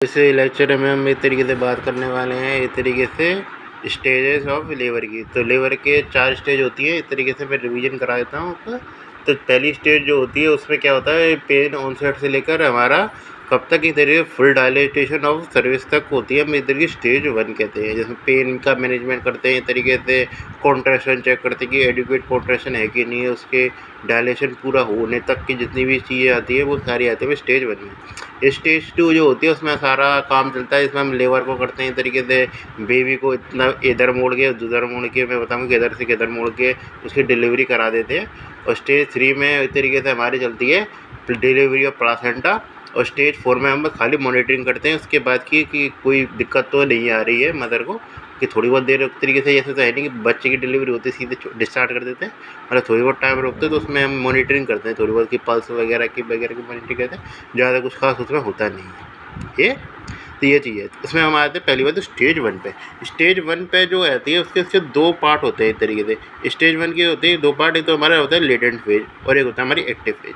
इस लेक्चर में हम एक तरीके से बात करने वाले हैं एक तरीके से स्टेजेस ऑफ लेबर की। तो लेबर के 4 स्टेज होती है। इस तरीके से मैं रिवीजन करा देता हूँ आपका। तो पहली स्टेज जो होती है उसमें क्या होता है, पेन ऑनसेट से लेकर हमारा कब तक इस तरीके फुल डायलेटेशन ऑफ सर्विस तक होती है, हम इस तरीके स्टेज 1 कहते हैं। जैसे पेन का मैनेजमेंट करते हैं, इस तरीके से कॉन्ट्रैक्शन चेक करते हैं कि एडिक्वेट कॉन्ट्रैक्शन है कि नहीं है, उसके डायलेशन पूरा होने तक की जितनी भी चीज़ें आती है वो सारी आती है स्टेज 1 में। स्टेज 2 जो होती है उसमें सारा काम चलता है। इसमें हम लेबर को करते हैं तरीके से बेबी को इतना इधर मोड़ के उधर मोड़ के, मैं बताऊँगा कि इधर से किधर मोड़ के उसकी डिलीवरी करा देते हैं। और स्टेज 3 में इस तरीके से हमारी चलती है डिलीवरी ऑफ प्लासेंटा। और स्टेज 4 में हम खाली मॉनिटरिंग करते हैं उसके बाद की कि कोई दिक्कत तो नहीं आ रही है मदर को, कि थोड़ी बहुत देर तरीके से, ऐसे तो है नहीं कि बच्चे की डिलीवरी होती है सीधे डिस्चार्ज कर देते हैं, मतलब थोड़ी बहुत टाइम रोकते हैं। तो उसमें हम मॉनिटरिंग करते हैं थोड़ी बहुत की पल्स वगैरह की मॉनिटरिंग करते हैं। ज़्यादा कुछ खास उसमें होता नहीं है ये। तो ये चीज़ है। इसमें हम आते हैं पहली बात तो स्टेज 1 पे। स्टेज 1 पे जो आती है उसके 2 पार्ट होते हैं। इस तरीके से स्टेज 1 के होते हैं 2 पार्ट। एक तो हमारा होता है लेटेंट फेज और एक होता है हमारी एक्टिव फेज।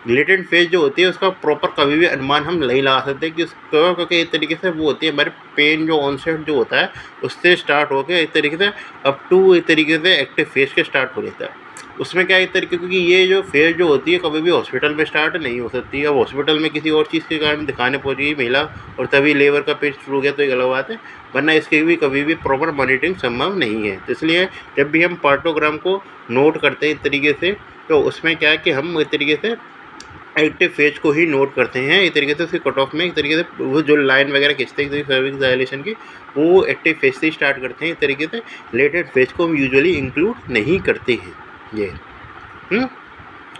लेटेंट फेज जो होती है उसका प्रॉपर कभी भी अनुमान हम नहीं लगा सकते कि उसको, क्योंकि इस तरीके से वो होती है हमारे पेन जो ऑनसेट जो होता है उससे स्टार्ट होकर इस तरीके से अप टू इस तरीके से एक्टिव फेज के स्टार्ट हो जाता है। उसमें क्या एक तरीके, क्योंकि ये जो फेज जो होती है कभी भी हॉस्पिटल में स्टार्ट नहीं हो सकती है। अब हॉस्पिटल में किसी और चीज़ के कारण दिखाने पहुंची महिला और तभी लेबर का पेज शुरू हो गया तो एक अलग बात है, वरना इसकी भी कभी भी प्रॉपर मॉनिटरिंग संभव नहीं है। तो इसलिए जब भी हम पार्टोग्राम को नोट करते हैं इस तरीके से, तो उसमें क्या है कि हम इस तरीके से एक्टिव फेज को ही नोट करते हैं। इस तरीके से उसके कट ऑफ में इस तरीके से वो जो लाइन वगैरह खींचते हैं सर्विस डायलेशन की, वो एक्टिव फेज से स्टार्ट करते हैं। इस तरीके से लेटेंट फेज को हम यूजुअली इंक्लूड नहीं करते हैं ये।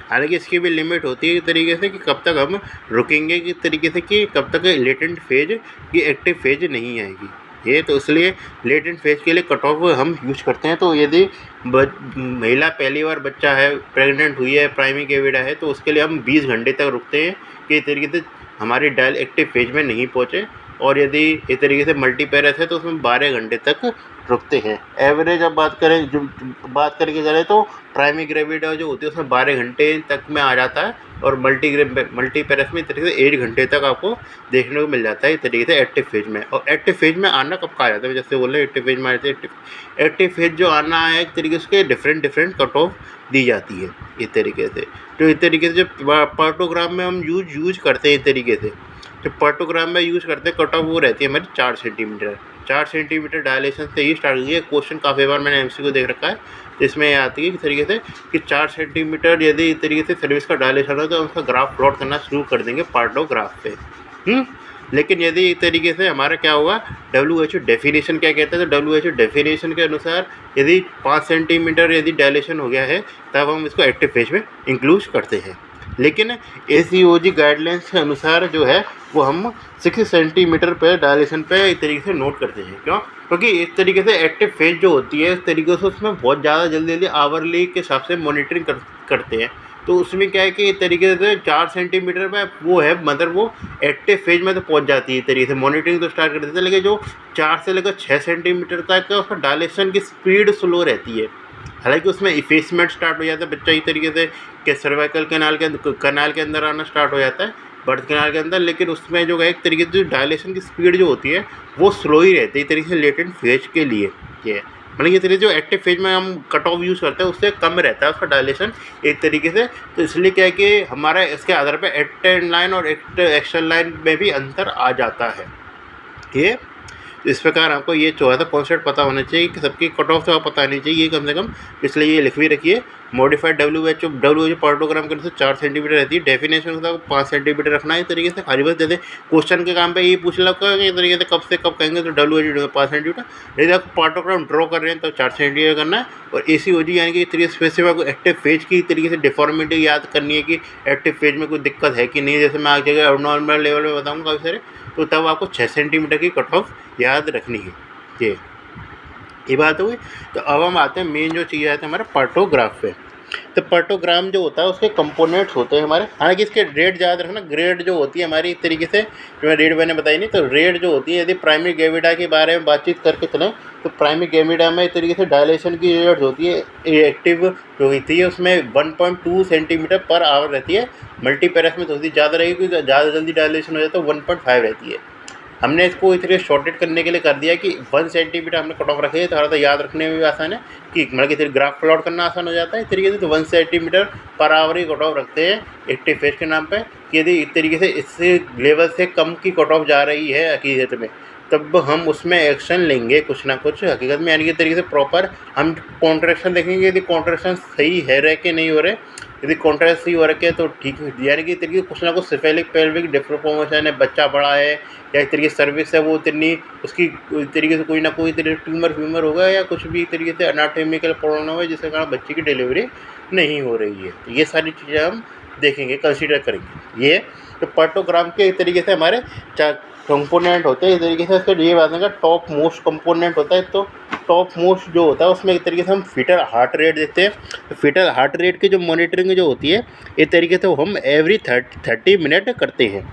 हालांकि इसकी भी लिमिट होती है इस तरीके से कि कब तक हम रुकेंगे, किस तरीके से कि कब तक लेटेंट फेज की एक्टिव फेज नहीं आएगी ये। तो इसलिए लेटेंट फेज के लिए कट ऑफ हम यूज करते हैं। तो यदि महिला पहली बार बच्चा है, प्रेग्नेंट हुई है, प्राइमरी कैविडा है, तो उसके लिए हम 20 घंटे तक रुकते हैं कि इस तरीके से हमारी डायल एक्टिव फेज में नहीं पहुँचे। और यदि इस तरीके से मल्टीपेरस है तो उसमें 12 घंटे तक रुकते हैं। एवरेज अब बात करें, जो बात करके चले तो प्राइमरी ग्रेविडा जो होती है उसमें 12 घंटे तक में आ जाता है। और मल्टीपेरस में इस तरीके से 1 घंटे तक आपको देखने को मिल जाता है इस तरीके से एक्टिव फेज में। और एक्टिव फेज में आना कब कहा जाता है, जैसे बोल रहे हैं एक्टिव फेज में आते हैं। एक्टिव फेज जो आना है एक तरीके से डिफरेंट कट ऑफ दी जाती है इस तरीके से। तो इस तरीके से जब पार्टोग्राम में हम यूज करते हैं इस तरीके से, जो पार्टोग्राम में यूज़ करते हैं कट ऑफ वो रहती है हमारी 4 सेंटीमीटर। 4 सेंटीमीटर डायलेशन से ही स्टार्ट हुई है। क्वेश्चन काफ़ी बार मैंने एमसीक्यू देख रखा है, तो इसमें ये आती है इस तरीके से कि 4 सेंटीमीटर यदि इस तरीके से सर्विस का डायलेशन हो तो उसका ग्राफ प्लॉट करना शुरू कर देंगे पार्टोग्राफ पे। लेकिन यदि इस तरीके से हमारा क्या होगा, WHO डेफिनेशन क्या कहता है, तो WHO डेफिनेशन के अनुसार यदि 5 सेंटीमीटर यदि डायलेशन हो गया है तब हम इसको एक्टिव फेज में इंक्लूड करते हैं। लेकिन ACOG गाइडलाइंस के अनुसार जो है वो हम 6 सेंटीमीटर पर डायलेशन पे इस तरीके से नोट करते हैं। क्यों? क्योंकि इस तरीके से एक्टिव फेज जो होती है इस तरीके से उसमें बहुत ज़्यादा जल्दी आवरली के हिसाब से मॉनिटरिंग करते हैं। तो उसमें क्या है कि इस तरीके से 4 सेंटीमीटर में वो है मतलब वो एक्टिव फेज में तो पहुंच जाती है इस तरीके से, मॉनिटरिंग तो स्टार्ट कर देते हैं। लेकिन जो 4 से लेकर 6 सेंटीमीटर तक है उसका डायलेशन की स्पीड स्लो रहती है। हालांकि उसमें इफेसमेंट स्टार्ट हो जाता है बच्चा इस तरीके से कि सर्वाइकल कैनाल के अंदर आना स्टार्ट हो जाता है, बर्थ कैनाल के अंदर। लेकिन उसमें जो है एक तरीके से जो डायलेशन की स्पीड जो होती है वो स्लो ही रहती है इस तरीके से लेटेंट फेज के लिए। ये मतलब ये तरीके जो एक्टिव फेज में हम कट ऑफ यूज़ करते हैं उससे कम रहता है उसका डायलेशन एक तरीके से। तो इसलिए क्या है कि हमारा इसके आधार पर एक्टेंड लाइन और एक्शन लाइन में भी अंतर आ जाता है ये। इस प्रकार आपको ये जो है कॉन्सेप्ट पता होना चाहिए कि सबकी कट ऑफ तो पता नहीं चाहिए कम से कम, इसलिए ये लिख भी रखिए। मॉडिफाइड WHO पार्टोग्राम के अनुसार 4 सेंटीमीटर रहती है। डेफिनेशन होता है 5 सेंटीमीटर रखना है इस तरीके से। खाली बस जैसे क्वेश्चन के काम पे ये पूछ लगा कि इस तरीके से कब से कब कहेंगे तो WHO 5 सेंटीमीटर। यदि आप पार्टोग्राम ड्रॉ कर रहे हैं तो 4 सेंटीमीटर करना है। और ACOG यानी कि तरीके स्पेसिफिक एक्टिव फेज की तरीके से डिफॉर्मिटी याद करनी है कि एक्टिव फेज में कोई दिक्कत है कि नहीं। जैसे मैं आगे जगह नॉर्मल लेवल में बताऊँगा काफ़ी सारे, तो तब आपको 6 सेंटीमीटर की कट ऑफ याद रखनी है ये बात हुई। तो अब हम आते हैं मेन जो चीज़ आते हैं हमारे पार्टोग्राफ पे। तो पार्टोग्राम जो होता है उसके कंपोनेंट्स होते हैं हमारे। हालांकि इसके रेट याद रखना, ग्रेड जो होती है हमारी इस तरीके से, जो मैं रेट मैंने बताई नहीं, तो रेट जो होती है यदि प्राइमरी गैविडा के बारे में बातचीत करके चलें तो प्राइमरी गैविडा में इस तरीके से डायलेशन की रेट होती है एक्टिव जो होती है उसमें 1.2 सेंटीमीटर पर आवर रहती है। मल्टीपेरस में थोड़ी ज़्यादा रहेगी क्योंकि ज़्यादा जल्दी डायलेशन हो जाता है तो 1.5 रहती है। हमने इसको इस तरीके शॉर्टेड करने के लिए कर दिया कि 1 सेंटीमीटर हमने कट ऑफ रखे है, थोड़ा सा याद रखने में भी आसान है कि मतलब कि ग्राफ प्लॉट करना आसान हो जाता है इस तरीके से। तो 1 सेंटीमीटर पर आवर ही कट ऑफ रखते हैं एक्टिव फेज के नाम पे कि यदि इस तरीके से इससे लेवल से कम की कट ऑफ जा रही है हकीकत में, तब हम उसमें एक्शन लेंगे कुछ ना कुछ हकीकत में, यानी कि तरीके से प्रॉपर हम कॉन्ट्रैक्शन देखेंगे यदि कॉन्ट्रैक्शन सही है रहे कि नहीं हो रहे। यदि कॉन्ट्रैक्ट सही हो रखे है तो ठीक है, यानी कि तरीके कुछ ना कुछ सिफेलिक पेल्विक डिफॉर्मेशन है, बच्चा बड़ा है या इस तरीके से सर्विस है वो इतनी उसकी तरीके से कोई ना कोई तरीके ट्यूमर होगा या कुछ भी तरीके से अनाटॉमिकल प्रॉब्लम है जिसके कारण बच्चे की डिलीवरी नहीं हो रही है। तो ये सारी चीज़ें हम देखेंगे, कंसीडर करेंगे। ये तो पार्टोग्राम के एक तरीके से हमारे 4 कंपोनेंट होते हैं इस तरीके से। इसका ये बात है टॉप मोस्ट कंपोनेंट होता है, तो टॉप मोस्ट जो होता है उसमें एक तरीके से हम फीटल हार्ट रेट देखते हैं। तो फीटल हार्ट रेट की जो मॉनिटरिंग जो होती है इस तरीके से हम एवरी 30 मिनट करते हैं।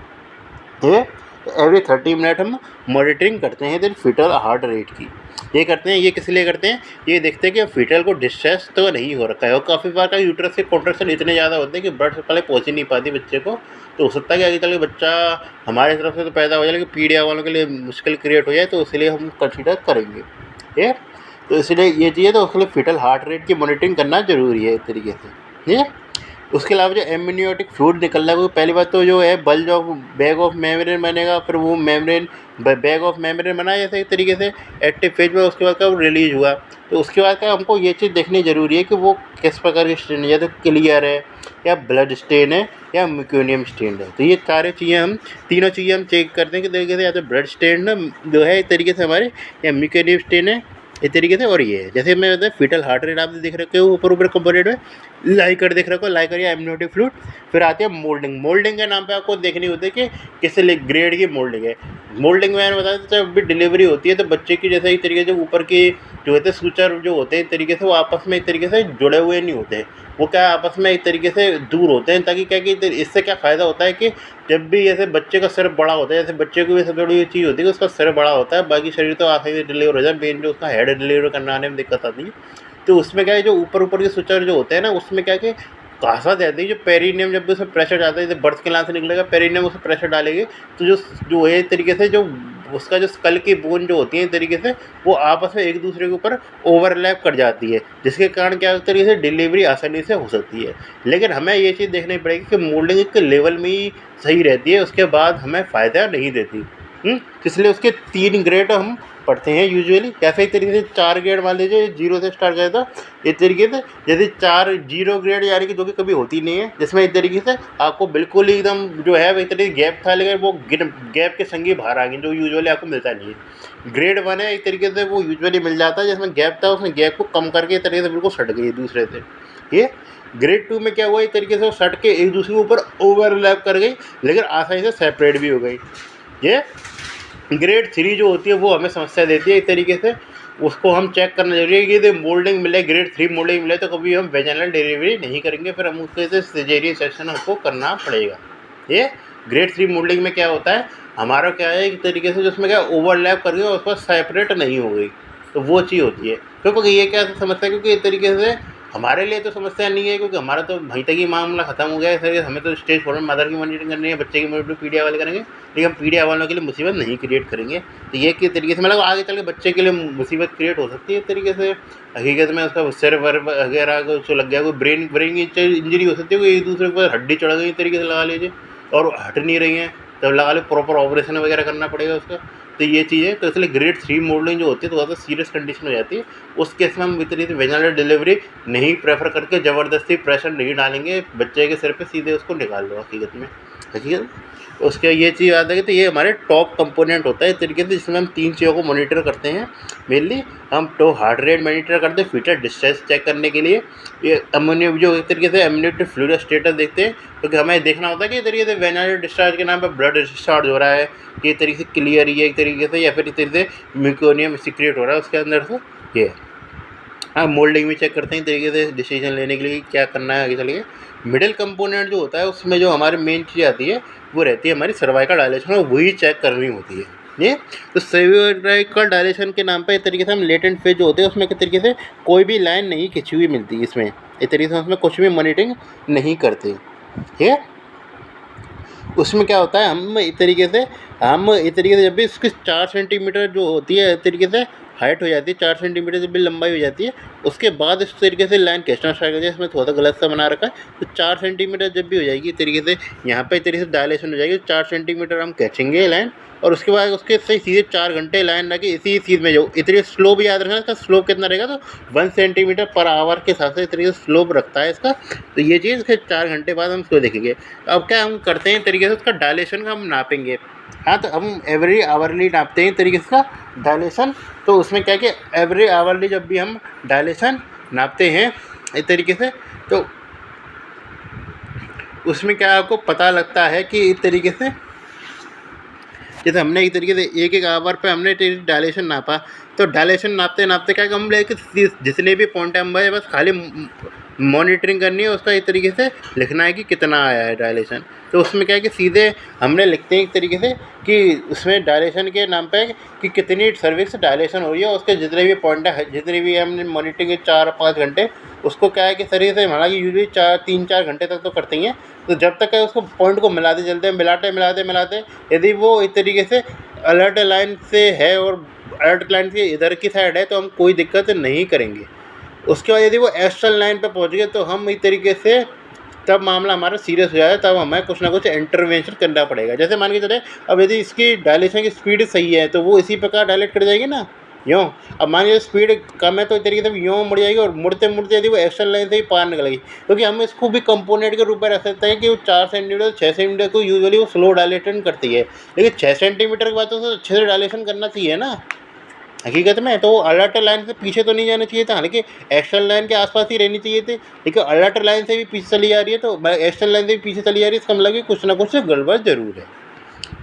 एवरी 30 मिनट हम मॉनिटरिंग करते हैं इधर फीटल हार्ट रेट की। ये करते हैं, ये किस लिए करते हैं, ये देखते हैं कि फीटल को डिस्ट्रेस तो नहीं हो रखा है। और काफ़ी बार का यूट्रस के कॉन्ट्रैक्शन इतने ज़्यादा होते हैं कि ब्लड सप्लाई पहुँच ही नहीं पाती बच्चे को। तो हो सकता है कि आगे चल के बच्चा हमारी तरफ से तो पैदा हो जाए लेकिन पीडिया वालों के लिए मुश्किल क्रिएट हो जाए, तो इसलिए हम कंसीडर करेंगे। ये तो इसलिए ये चीज़ है, तो उसके लिए फीटल हार्ट रेट की मॉनिटरिंग करना ज़रूरी है इस तरीके से। ये उसके अलावा जो एमनियोटिक फ्लूइड निकल रहा है वो पहली बात तो जो है bulge of bag of membrane बनेगा, फिर वो मेम्ब्रेन बैग ऑफ मेम्ब्रेन बना जैसे एक तरीके से एक्टिव फेज में, उसके बाद का वो रिलीज हुआ। तो उसके बाद का हमको ये चीज़ देखनी ज़रूरी है कि वो किस प्रकार की स्टेन है, या तो क्लियर है या ब्लड स्टेन है या म्यूकोनियम स्टेन है। तो ये सारी चीज़ें हम तीनों चीज़ें हम चेक करते हैं कि तरीके से या तो ब्लड स्टेन जो है इस तरीके से हमारे, या म्यूकोनियम स्टेन है इस तरीके से। और ये है जैसे मैं बताया फीटल हार्ट रेट आप देख रखे हो ऊपर कंपोनेंट में, लाइकर देख रखे हो, लाइकर या एमनियोटिक फ्लूइड। फिर आती है मोल्डिंग। मोल्डिंग के नाम पे आपको देखनी होती है कि किस ग्रेड की मोल्डिंग है। मोल्डिंग में मैंने बताया जब भी डिलीवरी होती है तो बच्चे की जैसे एक तरीके से ऊपर की जो होते हैं सूचर जो होते हैं एक तरीके से वो आपस में एक तरीके से जुड़े हुए नहीं होते, वो क्या आपस में एक तरीके से दूर होते हैं, ताकि क्या कि इससे क्या फ़ायदा होता है कि जब भी जैसे बच्चे का सिर बड़ा होता है, जैसे बच्चे को भी सबसे बड़ी चीज़ होती है कि उसका सिर बड़ा होता है, बाकी शरीर तो आसानी से डिलीवर हो जाए, मेन जो उसका हेड डिलीवर करना आने में दिक्कत आती है। तो उसमें क्या है जो ऊपर के सूचर जो होते हैं ना उसमें क्या कि घासा जाती है, जो पेरिनियम जब भी उसमें प्रेशर जाता है, जैसे बर्थ के लाइन से निकलेगा पेरिनियम उसमें प्रेशर डालेगी तो जो है तरीके से जो उसका जो स्कल की बोन जो होती है इस तरीके से वो आपस में एक दूसरे के ऊपर ओवरलैप कर जाती है, जिसके कारण क्या तरीके से डिलीवरी आसानी से हो सकती है। लेकिन हमें ये चीज़ देखनी पड़ेगी कि मोल्डिंग के लेवल में ही सही रहती है, उसके बाद हमें फ़ायदा नहीं देती। इसलिए उसके 3 ग्रेड हम पढ़ते हैं यूजुअली। कैसे एक तरीके से 4 ग्रेड मान लीजिए 0 से स्टार्ट करें तो इस तरीके से जैसे 4 0 ग्रेड यानी कि जो कि कभी होती नहीं है, जिसमें एक तरीके से आपको बिल्कुल ही एकदम जो है एक तरीके गैप था लेकिन वो गैप के संगी बाहर आ गई, जो यूजुअली आपको मिलता नहीं है। ग्रेड 1 है एक तरीके से वो यूजुअली मिल जाता है, जिसमें गैप था उसमें गैप को कम करके एक तरीके से बिल्कुल सट गई दूसरे से। ये ग्रेड 2 में क्या हुआ एक तरीके से वो सट के एक दूसरे के ऊपर ओवरलैप कर गई लेकिन आसानी से सेपरेट भी हो गई। ये ग्रेड 3 जो होती है वो हमें समस्या देती है एक तरीके से, उसको हम चेक करना जरूरी है कि यदि मोल्डिंग मिले ग्रेड 3 मोल्डिंग मिले तो कभी हम वेजाइनल डिलीवरी नहीं करेंगे, फिर हम उसके सिजेरियन सेक्शन हमको करना पड़ेगा। ये ग्रेड 3 मोल्डिंग में क्या होता है हमारा क्या है एक तरीके से जिसमें क्या ओवरलैप कर गई और उसका सेपरेट नहीं हो गई, तो वो चीज़ होती है। क्योंकि ये क्या समस्या, क्योंकि एक तरीके से हमारे लिए तो समस्या नहीं है क्योंकि हमारा तो वहीं तक ही मामला खत्म हो गया है सर, हमें तो स्टेज 4 में मदर की मॉनिटरिंग करनी है, बच्चे की मॉनिटरिंग पीडिया वाले करेंगे, लेकिन हम पीडिया वालों के लिए मुसीबत नहीं क्रिएट करेंगे। तो ये किस तरीके से मतलब आगे चल के बच्चे के लिए मुसीबत क्रिएट हो सकती है एक तरीके से। हकीकत में उसका सिर वर वगैरह को लग गया, कोई ब्रेन की इंजरी हो सकती है, कोई एक दूसरे के ऊपर हड्डी चढ़ गई तरीके से लगा लीजिए और हट नहीं रही हैं, तब लगा लो प्रॉपर ऑपरेशन वगैरह करना पड़ेगा उसका। तो ये चीज़ है, तो इसलिए ग्रेड 3 मोल्डिंग जो होती है तो ज़्यादा सीरियस कंडीशन हो जाती है। उस केस में हम इतनी वेजाइनल डिलीवरी नहीं प्रेफर करके ज़बरदस्ती प्रेशर नहीं डालेंगे बच्चे के सिर पे, सीधे उसको निकाल लो हकीकत में। हकीकत उसके ये चीज़ याद है कि तो ये हमारे टॉप कंपोनेंट होता है इस तरीके से, जिसमें हम 3 चीज़ों को मॉनिटर करते हैं मेनली। हम तो हार्ट रेट मॉनिटर करते हैं फीटल डिस्ट्रेस चेक करने के लिए, ये अमोनियम जो एक तरीके से एमनियोटिक फ्लूइड स्टेटस देखते हैं, क्योंकि हमें देखना होता है कि इस तरीके से वेजाइनल डिस्चार्ज के नाम पर ब्लड डिस्चार्ज हो रहा है कि एक तरीके से क्लियर ही है एक तरीके से, या फिर इस तरीके से म्यूकोनियम सीक्रेट हो रहा है उसके अंदर से। ये हम मोल्डिंग भी चेक करते हैं तरीके से डिसीजन लेने के लिए क्या करना है आगे चलिए। मिडिल कंपोनेंट जो होता है उसमें जो हमारी मेन चीज़ आती है वो रहती है हमारी सर्वाइकल डायलेशन, और वही चेक करनी होती है। ये तो सर्वाइकल डायलेशन के नाम पे एक तरीके से हम लेटेंट फेज जो होते हैं उसमें एक तरीके से कोई भी लाइन नहीं खिंची हुई मिलती इसमें, एक तरीके से उसमें कुछ भी मॉनिटरिंग नहीं करते। ठीक है, उसमें क्या होता है हम एक तरीके से हम इस तरीके से जब भी इसकी 4 सेंटीमीटर जो होती है इस तरीके से हाइट हो जाती है, 4 सेंटीमीटर जब भी लंबाई हो जाती है, उसके बाद इस तरीके से लाइन खींचना स्टार्ट कर दिया। इसमें थोड़ा सा गलत सा बना रखा है, तो 4 सेंटीमीटर जब भी हो जाएगी इस तरीके से, यहाँ पे इस तरीके से डायलेशन हो जाएगी, 4 सेंटीमीटर हम खींचेंगे लाइन, और उसके बाद उसके से सीधे 4 घंटे लाइन रखी इसी चीज़ में। जो इतनी स्लोप याद रखना, इसका स्लोप कितना रहेगा, तो 1 सेंटीमीटर पर आवर के हिसाब से इस तरीके से स्लोप रखता है इसका। तो ये चीज़ फिर 4 घंटे बाद हम उसको देखेंगे। अब क्या हम करते हैं तरीके से उसका डायलेशन का हम नापेंगे। हाँ, तो हम एवरी आवरली नापते हैं तरीके से डायलेशन। तो उसमें क्या है कि एवरी आवरली जब भी हम डायलेशन नापते हैं इस तरीके से, तो उसमें क्या आपको पता लगता है कि इस तरीके से जैसे हमने एक तरीके से एक आवर पे हमने डायलेशन नापा, तो डायलेशन नापते नापते क्या हम लेके जितने भी पॉइंट है हम बस खाली मॉनिटरिंग करनी है, उसका एक तरीके से लिखना है कि कितना आया है डायलेशन। तो उसमें क्या है कि सीधे हमने लिखते हैं एक तरीके से कि उसमें डायलेशन के नाम पे कि कितनी सर्विस डायलेशन हो रही है, उसके जितने भी पॉइंट है, जितनी भी हमने मॉनिटरिंग 4-5 घंटे, उसको क्या है कि सही से हालांकि यूजली 3-4 घंटे तक तो करते ही हैं। तो जब तक है उसको पॉइंट को मिलाते चलते हैं, मिलाते यदि वो इस तरीके से अलर्ट लाइन से है और अलर्ट लाइन के इधर की साइड है, तो हम कोई दिक्कत नहीं करेंगे। उसके बाद यदि वो एक्स्ट्रा लाइन पे पहुंच गए, तो हम इस तरीके से तब मामला हमारा सीरियस हो जाए, तब हमें कुछ ना कुछ इंटरवेंशन करना पड़ेगा। जैसे मान के चले, अब यदि इसकी डायलेशन की स्पीड सही है, तो वो इसी प्रकार डायलेट कर जाएगी ना, यूँ। अब मान लीजिए स्पीड कम है, तो इस तरीके से यूँ मुड़ जाएगी, और मुड़ते मुड़ते यदि वो एक्स्ट्रा लाइन से ही पार निकलेगी, क्योंकि हम इसको भी कंपोनेंट के रूप में रख सकते हैं कि वो 4 सेंटीमीटर 6 सेंटीमीटर को यूजुअली वो स्लो डायलेशन करती है, लेकिन 6 सेंटीमीटर के बाद तो उसे अच्छे से डायलेशन करना चाहिए ना हकीकत में। तो अलर्ट लाइन से पीछे तो नहीं जाना चाहिए था, हालांकि एक्स्ट्रा लाइन के आसपास ही रहनी चाहिए थी, लेकिन अलर्ट लाइन से भी पीछे चली जा रही है, तो एक्स्ट्रा लाइन से भी पीछे चली जा रही है, इसका मतलब कि कुछ ना कुछ गड़बड़ जरूर है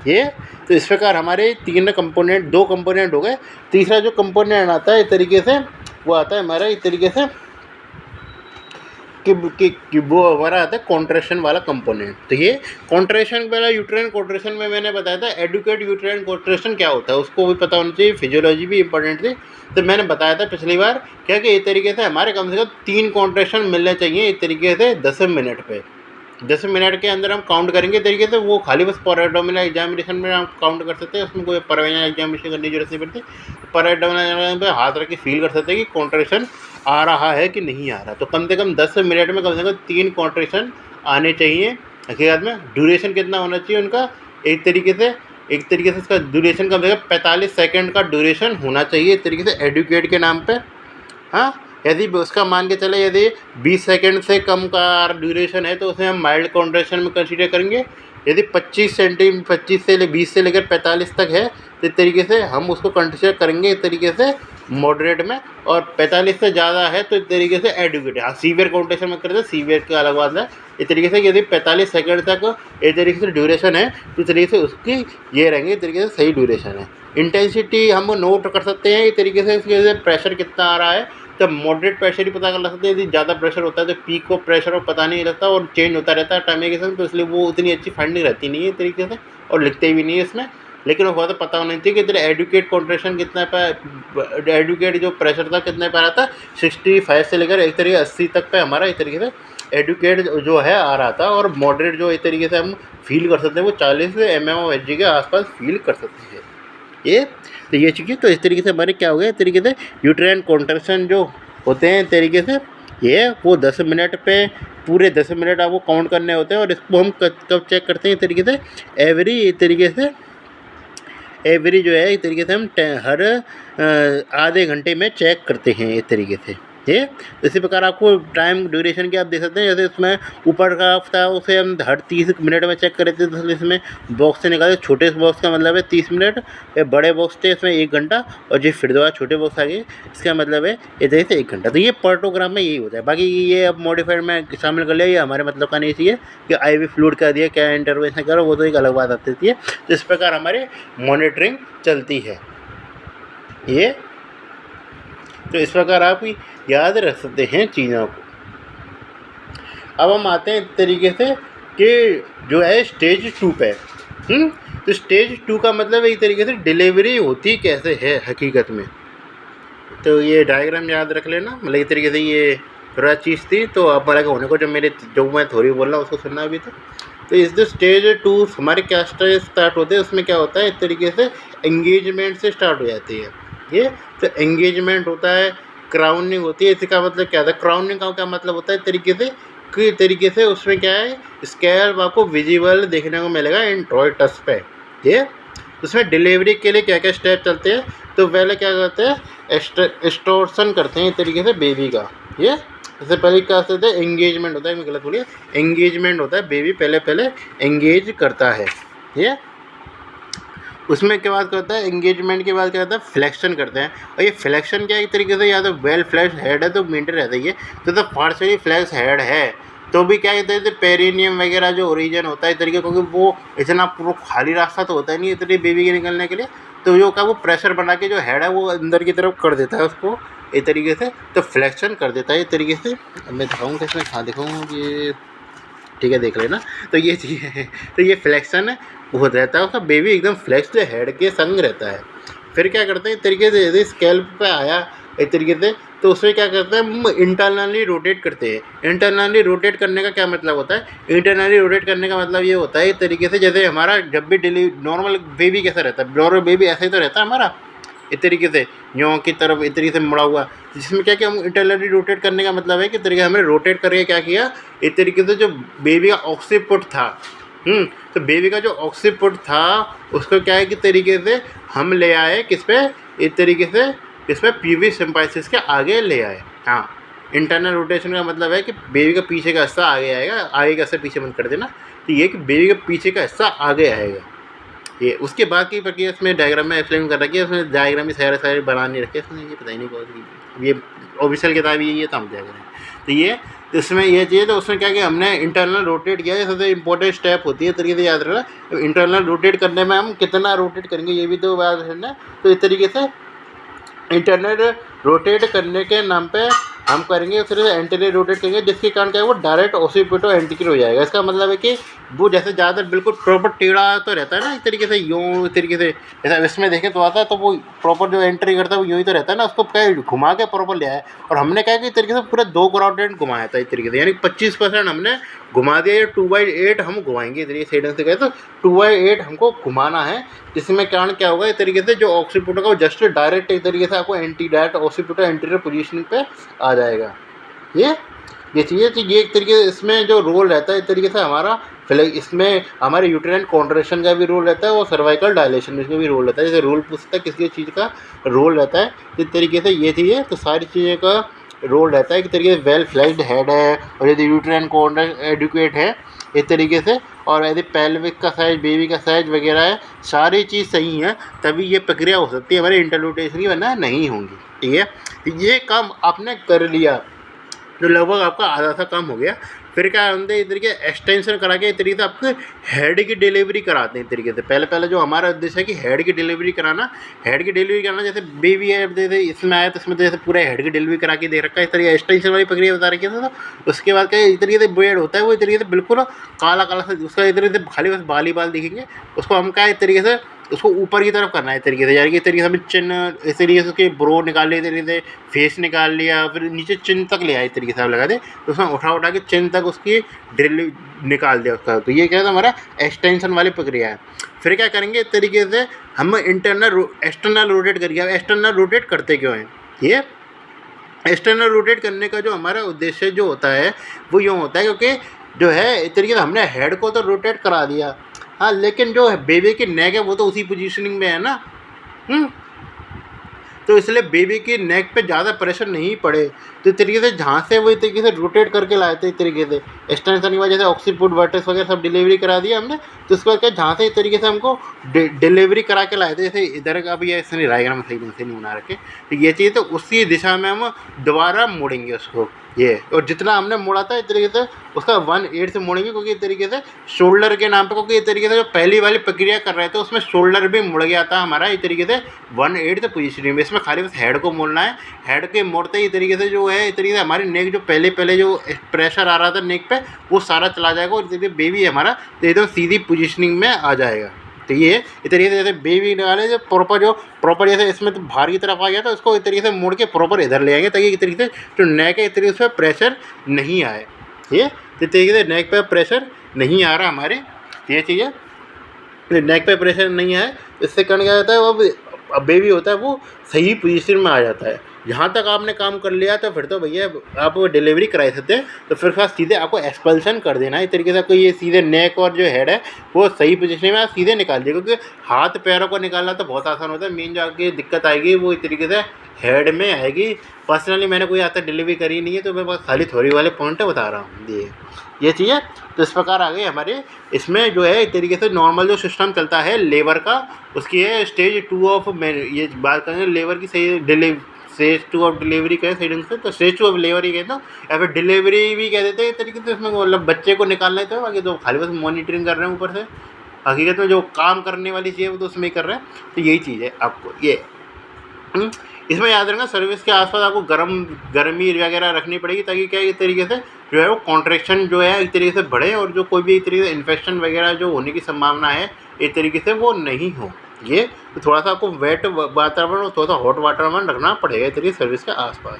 ये। तो इस प्रकार हमारे 2 कंपोनेंट हो गए। तीसरा जो कंपोनेंट आता है इस तरीके से, वो आता है हमारा इस तरीके से कि वो हमारा आता है कॉन्ट्रैक्शन वाला कंपोनेंट। तो ये कॉन्ट्रैक्शन वाला यूट्राइन कॉन्ट्रैक्शन में मैंने बताया था एडुकेट यूट्राइन कॉन्ट्रैक्शन क्या होता है, उसको भी पता होना चाहिए, फिजियोलॉजी भी इंपॉर्टेंट थी। तो मैंने बताया था पिछली बार क्या कि इस तरीके से हमारे कम से कम 3 कॉन्ट्रैक्शन मिलने चाहिए इस तरीके से 10 मिनट पे। 10 मिनट के अंदर हम काउंट करेंगे तरीके से, वो खाली बस पर एब्डोमिनल एग्जामिनेशन में हम काउंट कर सकते हैं, उसमें कोई पर एग्जामिनेशन करने की जरूरत नहीं पड़ती। पर एब्डोमिनल पे हाथ रख के फील कर सकते हैं कि कॉन्ट्रैक्शन आ रहा है कि नहीं आ रहा। तो कम से कम 10 मिनट में कम से कम 3 कॉन्ट्रैक्शन आने चाहिए। हकीकत में ड्यूरेशन कितना होना चाहिए उनका, एक तरीके से इसका ड्यूरेशन कम से कम 45 सेकेंड का ड्यूरेशन होना चाहिए इस तरीके से एडुकेट के नाम पर। हाँ, यदि उसका मान के चले यदि 20 सेकंड से कम का ड्यूरेशन है, तो उसे हम माइल्ड कॉन्ट्रैक्शन में कंसीडर करेंगे। यदि 25 से 20 से लेकर 45 तक है, तो इस तरीके से हम उसको कंसीडर करेंगे इस तरीके से मॉडरेट में, और 45 से ज़्यादा है तो इस तरीके से एडुकेट। हाँ, सीवियर कॉन्ट्रैक्शन में करते हैं, सीवियर का अलग बात है। इस तरीके से यदि 45 सेकंड तक इस तरीके से ड्यूरेशन है, तो इस तरीके से उसकी ये रहेंगे इस तरीके से सही ड्यूरेशन है। इंटेंसिटी हम नोट कर सकते हैं इस तरीके से, इसके प्रेशर कितना आ रहा है, तब मॉडरेट प्रेशर ही पता कर सकते हैं। यदि ज़्यादा प्रेशर होता है तो पीक को प्रेशर और पता नहीं लगता और चेंज होता रहता है टाइम के संग, तो इसलिए वो उतनी अच्छी फाइंडिंग रहती नहीं है इस तरीके से, और लिखते भी नहीं है इसमें। लेकिन वो तो पता होना चाहिए कि इधर एडुकेट कॉन्ट्रैक्शन कितना पे, एडुकेट जो प्रेशर था कितने पे आ रहा था, 65 से लेकर एक तरीके 80 तक पे हमारा एक तरीके से एडुकेट जो है आ रहा था, और मॉडरेट जो एक तरीके से हम फील कर सकते हैं वो 40 mm/Hg के आसपास फील कर सकते हैं ये। तो ये चीज़ें तो इस तरीके से हमारे क्या हो गया, इस तरीके से यूट्राइन कॉन्ट्रैक्शन जो होते हैं इस तरीके से ये वो 10 मिनट पे पूरे 10 मिनट आपको काउंट करने होते हैं। और इसको हम कब चेक करते हैं इस तरीके से एवरी जो है इस तरीके से हम हर आधे घंटे में चेक करते हैं इस तरीके से ये। इसी प्रकार आपको टाइम ड्यूरेशन की आप देख सकते हैं, जैसे इसमें ऊपर का था उसे हम हर 30 मिनट में चेक कर रहे थे, तो इसमें बॉक्स से निकाले, छोटे बॉक्स का मतलब है 30 मिनट, बड़े बॉक्स थे इसमें 1 घंटा, और जो फिर दोबारा छोटे बॉक्स आ गए इसका मतलब है इधर से 1 घंटा। तो ये पर्टोग्राम में यही होता है। बाकी ये अब मॉडिफाइड में शामिल कर लिया, ये हमारे मतलब का नहीं चाहिए कि IV फ्लूइड का दिया क्या इंटरवेंशन करो, वो तो एक अलग बात आती है। तो इस प्रकार हमारी मॉनिटरिंग चलती है ये। तो इस प्रकार आप याद रख सकते हैं चीज़ों को। अब हम आते हैं इस तरीके से कि जो है स्टेज 2 पे। तो स्टेज 2 का मतलब एक तरीके से डिलीवरी होती कैसे है हकीकत में। तो ये डायग्राम याद रख लेना, मतलब एक तरीके से ये थोड़ा चीज़ थी, तो आप लगा होने को जो मैं थोड़ी बोल रहा हूँ उसको सुनना भी था। तो इस जो स्टेज 2 हमारे क्या स्टेज स्टार्ट होते हैं, उसमें क्या होता है, इस तरीके से एंगेजमेंट से स्टार्ट हो जाती है ये। तो एंगेजमेंट होता है, क्राउनिंग होती है। इसका मतलब क्या था, क्राउनिंग का क्या मतलब होता है, तरीके से उसमें क्या है, स्कैल्प आपको विजिबल देखने को मिलेगा इंट्रोइटस पे ये। उसमें डिलीवरी के लिए क्या क्या स्टेप चलते हैं, तो पहले क्या करते हैं, एक्सटॉर्शन करते हैं इस तरीके से बेबी का ये। इससे पहले क्या करते हैं, एंगेजमेंट होता है, मैं गलत बोलिए, एंगेजमेंट होता है, बेबी पहले एंगेज करता है ये। उसमें क्या बात करता है, एंगेजमेंट के बाद क्या करता है, फ्लेक्शन करते हैं। और ये फ्लेक्शन क्या एक तरीके से, या तो वेल फ्लेक्स्ड हेड है तो मेंटेन रहता है ये, तो पार्शियली फ्लेक्स हेड है तो भी क्या कहते हैं, पेरिनियम वगैरह जो ओरिजिन होता है इस तरीके, क्योंकि वो इतना पूरा खाली रास्ता तो होता ही नहीं इतनी बेबी के निकलने के लिए, तो जो का वो प्रेशर बना के जो हेड है वो अंदर की तरफ कर देता है उसको इस तरीके से, तो फ्लेक्शन कर देता है इस तरीके से। अब मैं दिखाऊँ किसमें, हाँ दिखाऊँ ये, ठीक है देख लेना। तो ये चीज़ है, तो ये फ्लेक्शन है वो रहता है उसका, बेबी एकदम फ्लेक्स्ड हेड के संग रहता है। फिर क्या करते हैं इस तरीके से, यदि स्कैल्प पे आया इस तरीके से, तो उसमें क्या करते हैं, हम इंटरनली रोटेट करते हैं। इंटरनली रोटेट करने का क्या मतलब होता है, इंटरनली रोटेट करने का मतलब ये होता है इस तरीके से, जैसे हमारा जब भी नॉर्मल बेबी कैसा रहता है, नॉर्मल बेबी ऐसे ही तो रहता है हमारा इस तरीके से, यों की तरफ इस तरीके से मुड़ा हुआ, जिसमें क्या हम इंटरनली रोटेट करने का मतलब है कि तरीके हमने रोटेट करके क्या किया, इस तरीके से जो बेबी का ऑक्सीपुट था, तो बेबी का जो ऑक्सीपुट था उसको क्या है कि तरीके से हम ले आए किस पे, इस तरीके से इसमें पीवी सिम्पाइसिस के आगे ले आए। हाँ, इंटरनल रोटेशन का मतलब है कि बेबी का पीछे का हिस्सा आगे आएगा, आगे का हिस्सा पीछे बंद कर देना, तो ये कि बेबी का पीछे का हिस्सा आगे आएगा ये। उसके बाद की प्रक्रिया इसमें डायग्राम में एक्सप्लेन कर रखी है, उसमें डायग्राम भी सारे बना नहीं रखे इसमें, ये पता ही नहीं कौन, ये ऑफिशियल किताब ही है, तो हम क्या करें। तो ये, तो इसमें ये चाहिए, तो उसमें क्या किया हमने, इंटरनल रोटेट किया, ये सबसे इंपॉर्टेंट स्टेप होती है तरीके से याद रखना। तो इंटरनल रोटेट करने में हम कितना रोटेट करेंगे ये भी तो याद रखना। तो इस तरीके से इंटरनल रोटेट करने के नाम पे हम करेंगे, फिर एंटीरियर रोटेट करेंगे, जिसके कारण क्या है वो डायरेक्ट ओसिपिटो एंटीरियर हो जाएगा। इसका मतलब है कि वो जैसे ज़्यादातर बिल्कुल प्रॉपर टेढ़ा तो रहता है ना, इस तरीके से यूँ, इस तरीके से जैसा इसमें देखें तो आता है, तो वो प्रॉपर जो एंट्री करता है वो यूँ ही तो रहता है ना, उसको क्या घुमा के प्रॉपर ले आया। और हमने क्या कि इस तरीके से पूरा 2 क्वाड्रेंट घुमाया था इस तरीके से, यानी 25% हमने घुमा दिया। ये 2/8 हम घुमाएंगे इस तरीके से, से कहे तो 2/8 हमको घुमाना है, जिसमें कारण क्या होगा इस तरीके से, जो ऑक्सीपिटो का वो जस्ट डायरेक्ट एक तरीके से आपको डायरेक्ट ऑक्सीपिटो एंटीरियर पोजीशनिंग पे आ जाएगा ये चीज़ें। तो ये एक तरीके से इसमें जो रोल रहता है इस तरीके से हमारा, इसमें हमारे यूटेराइन कॉन्ट्रैक्शन का भी रोल रहता है और सर्वाइकल डायलेशन में भी रोल रहता है। जैसे रोल पूछता है किसी चीज़ का रोल रहता है, इस तरीके से ये चीज़ें, तो सारी चीज़ें का रोल रहता है कि तरीके से वेल फ्लैश्ड हेड है, और यदि यूटेराइन कॉन्ट्रैक्शन एडुकेट है इस तरीके से, और यदि पेल्विक का साइज, बेबी का साइज वगैरह है, सारी चीज़ सही है, तभी ये प्रक्रिया हो सकती है हमारे इंटरलूटेशन की, वरना नहीं होंगी। ठीक है, ये काम आपने कर लिया, जो लगभग आपका आधा सा काम हो गया। फिर क्या होता है, इस तरीके एक्सटेंशन करा के इस तरीके से आपके हेड की डिलीवरी कराते हैं इस तरीके से। पहले जो हमारा उद्देश्य है कि हेड की डिलीवरी कराना, जैसे बेबी है, जैसे इसमें आया तो इसमें जैसे पूरा हेड की डिलीवरी करा के दे रखा है, इस तरीके एक्सटेंशन वाली प्रक्रिया बता रखी है। तो उसके बाद क्या इस तरीके से बेड होता है, वो इस तरीके से बिल्कुल काला से, उसका इस तरीके से खाली बस बाल ही बाल दिखेंगे, उसको हम क्या इस तरीके से उसको ऊपर की तरफ करना है इस तरीके से, यानी कि इस तरीके से हमें चिन, इस तरीके से उसके ब्रो निकाल लिया, इस तरीके से फेस निकाल लिया, फिर नीचे चिन तक ले आया इस तरीके से आप लगा दे, तो उसमें उठा के चिन तक उसकी ड्रिल निकाल दिया उसका। तो ये क्या है हमारा एक्सटेंशन वाली प्रक्रिया है। फिर क्या करेंगे इस तरीके से हम एक्सटर्नल रोटेट करेंगे। अब एक्सटर्नल रोटेट करते क्यों हैं, ये एक्सटर्नल रोटेट करने का जो हमारा उद्देश्य जो होता है वो यूँ होता है, क्योंकि जो है इस तरीके से हमने हेड को तो रोटेट करा दिया, हाँ, लेकिन जो बेबी की नेक है वो तो उसी पोजीशनिंग में है ना, तो इसलिए बेबी की नेक पे ज़्यादा प्रेशर नहीं पड़े, तो इस तरीके से जहाँ से वो इस तरीके से रोटेट करके लाए थे, इस तरीके से एक्सटेंशन की वजह से ऑक्सीपुट वर्टेक्स वगैरह सब डिलीवरी करा दिया हमने। तो उसके बाद क्या जहाँ से इस तरीके से हमको डिलीवरी करा के लाए थे, जैसे इधर का भी इसने डायग्राम सही से नहीं बना रखे, तो ये चीज़ तो उसी दिशा में हम दोबारा मोड़ेंगे उसको ये, और जितना हमने मोड़ा था इस तरीके से उसका 1/8 से मोड़ेंगे, क्योंकि इस तरीके से शोल्डर के नाम पे, क्योंकि इस तरीके से जो पहली वाली प्रक्रिया कर रहे थे उसमें शोल्डर भी मुड़ गया था हमारा इस तरीके से 1/8 पोजीशन में। इसमें खाली बस हेड को मोड़ना है, हेड के मोड़ते ही तरीके से जो है इस तरीके से हमारी नेक जो पहले जो प्रेशर आ रहा था नेक पे वो सारा चला जाएगा, और जैसे बेबी हमारा एकदम सीधी पोजिशनिंग में आ जाएगा। तो ये इस तरीके से जैसे बेबी निकाले जो प्रॉपर जैसे इसमें तो बाहर की तरफ आ गया था, उसको इस तरीके से मोड़ के प्रॉपर इधर ले आएंगे, ताकि इस तरीके से जो नेक है इस तरीके से प्रेशर नहीं आए, ये इस तरीके से नेक पे प्रेशर नहीं आ रहा हमारे, ये चीज़ है, नेक पे प्रेशर नहीं है, इससे कारण क्या होता है, वो अब बेबी होता है वो सही पोजीशन में आ जाता है। जहाँ तक आपने काम कर लिया तो फिर तो भैया आप डिलीवरी कराई सकते हैं, तो फिर खास सीधे आपको एक्सपल्शन कर देना है। इस तरीके से आपको ये सीधे नेक और जो हेड है वो सही पोजीशन में आप सीधे निकाल दिए, क्योंकि हाथ पैरों को निकालना तो बहुत आसान होता है, मेन जो आपकी दिक्कत आएगी वो इस तरीके से हेड में आएगी। पर्सनली मैंने कोई आज तक डिलीवरी करी नहीं है, तो मैं बस खाली थ्योरी वाले पॉइंट बता रहा हूँ। ये चीज़ है। तो इस प्रकार आ गई हमारे इसमें जो है एक तरीके से नॉर्मल जो सिस्टम चलता है लेबर का, उसकी है स्टेज 2 ऑफ ये बात करेंगे लेबर की सही स्टेज 2 ऑफ डिलीवरी कहें सही ढंग से, तो स्टेज 2 ऑफ लेबर ही कहते हो, या फिर डिलीवरी भी कह देते हैं एक तरीके से। इसमें मतलब बच्चे को निकालना है, तो बाकी तो खाली बस मॉनिटरिंग कर रहे हैं ऊपर से, हकीकत में जो काम करने वाली चीज़ है वो तो उसमें ही कर रहे हैं। तो यही चीज़ है आपको ये इसमें याद रखना, सर्विस के आसपास आपको गर्मी वगैरह रखनी पड़ेगी, ताकि क्या इस तरीके से जो है वो कॉन्ट्रैक्शन जो है एक तरीके से बढ़े, और जो कोई भी एक तरीके से इन्फेक्शन वगैरह जो होने की संभावना है एक तरीके से वो नहीं हो। ये तो थोड़ा सा आपको वेट वातावरण और थोड़ा सा हॉट वातावरण रखना पड़ेगा इस तरीके सर्विस के आसपास।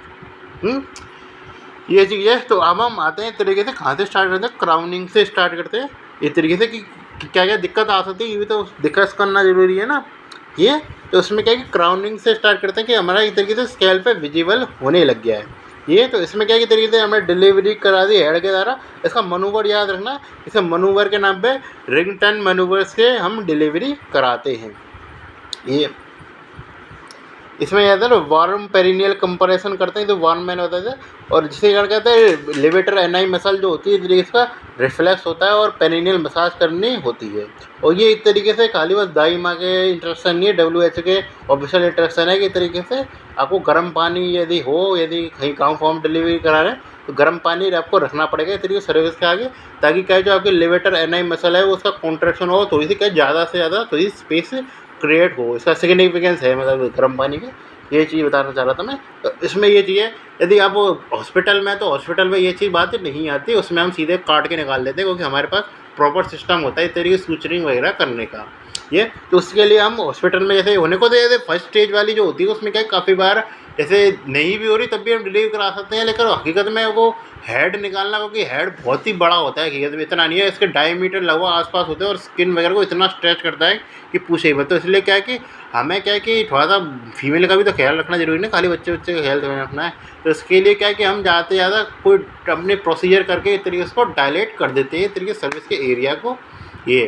ये चीज़ है। तो अब हम आते हैं इस तरीके से कहाँ से स्टार्ट करते हैं, क्राउनिंग से स्टार्ट करते हैं इस तरीके से कि क्या क्या दिक्कत आ सकती है, ये भी तो डिस्कस करना ज़रूरी है ना। ये तो उसमें क्या है कि क्राउनिंग से स्टार्ट करते हैं कि हमारा एक तरीके से स्केल पे विजिबल होने लग गया है। ये तो इसमें क्या है कि तरीके से हमें डिलीवरी करा दी हेड के द्वारा। इसका मनूवर याद रखना, इसे मनूवर के नाम पे रिंग टर्न मनूवर से हम डिलीवरी कराते हैं। ये इसमें याद है वार्म पेरिनियल कंपरेशन करते हैं, तो वार्म मैंने बताया था, और जिसे कारण कहते हैं लिवेटर एनआई मसल जो होती है इस तरीके से रिफ्लेक्स होता है और पेरिनियल मसाज करनी होती है। और ये इस तरीके से खाली बस दाई माँ के इंटरेक्शन नहीं है, WHO के ऑफिशियल इंटरेक्शन है कि तरीके से आपको गर्म पानी यदि हो, यदि कहीं गाँव फॉर्म डिलीवरी करा रहे हैं तो गर्म पानी आपको रखना पड़ेगा इस तरीके सर्विस के आगे, ताकि क्या जो आपके लिवेटर एनआई मसल है वो उसका कॉन्ट्रैक्शन हो, थोड़ी सी क्या ज़्यादा से ज़्यादा थोड़ी स्पेस क्रिएट हो। इसका सिग्निफिकेंस है मतलब गर्म पानी के, ये चीज़ बताना चाह रहा था मैं। तो इसमें ये चीज़ है, यदि आप हॉस्पिटल में तो हॉस्पिटल में ये चीज़ बात नहीं आती, उसमें हम सीधे काट के निकाल देते हैं, क्योंकि हमारे पास प्रॉपर सिस्टम होता है इस तरीके सूचरिंग वगैरह करने का। ये तो उसके लिए हम हॉस्पिटल में जैसे होने को, तो जैसे फर्स्ट स्टेज वाली जो होती है उसमें क्या काफ़ी बार जैसे नहीं भी हो रही तब भी हम डिलीवर करा सकते हैं, लेकिन हकीकत में वो हेड निकालना, क्योंकि हेड बहुत ही बड़ा होता है, हकीकत में इतना नहीं है, इसके डायमीटर लगभग आसपास होते हैं और स्किन वगैरह को इतना स्ट्रेच करता है कि पूछे ही मत। तो इसलिए क्या है कि हमें क्या है कि थोड़ा सा फीमेल का भी तो ख्याल रखना जरूरी नहीं, खाली बच्चे का ख्याल रखना है। तो इसके लिए क्या है कि हम ज़्यादा से ज़्यादा कोई अपने प्रोसीजर करके इस तरीके से डायलेट कर देते हैं इस तरीके सर्विस के एरिया को। ये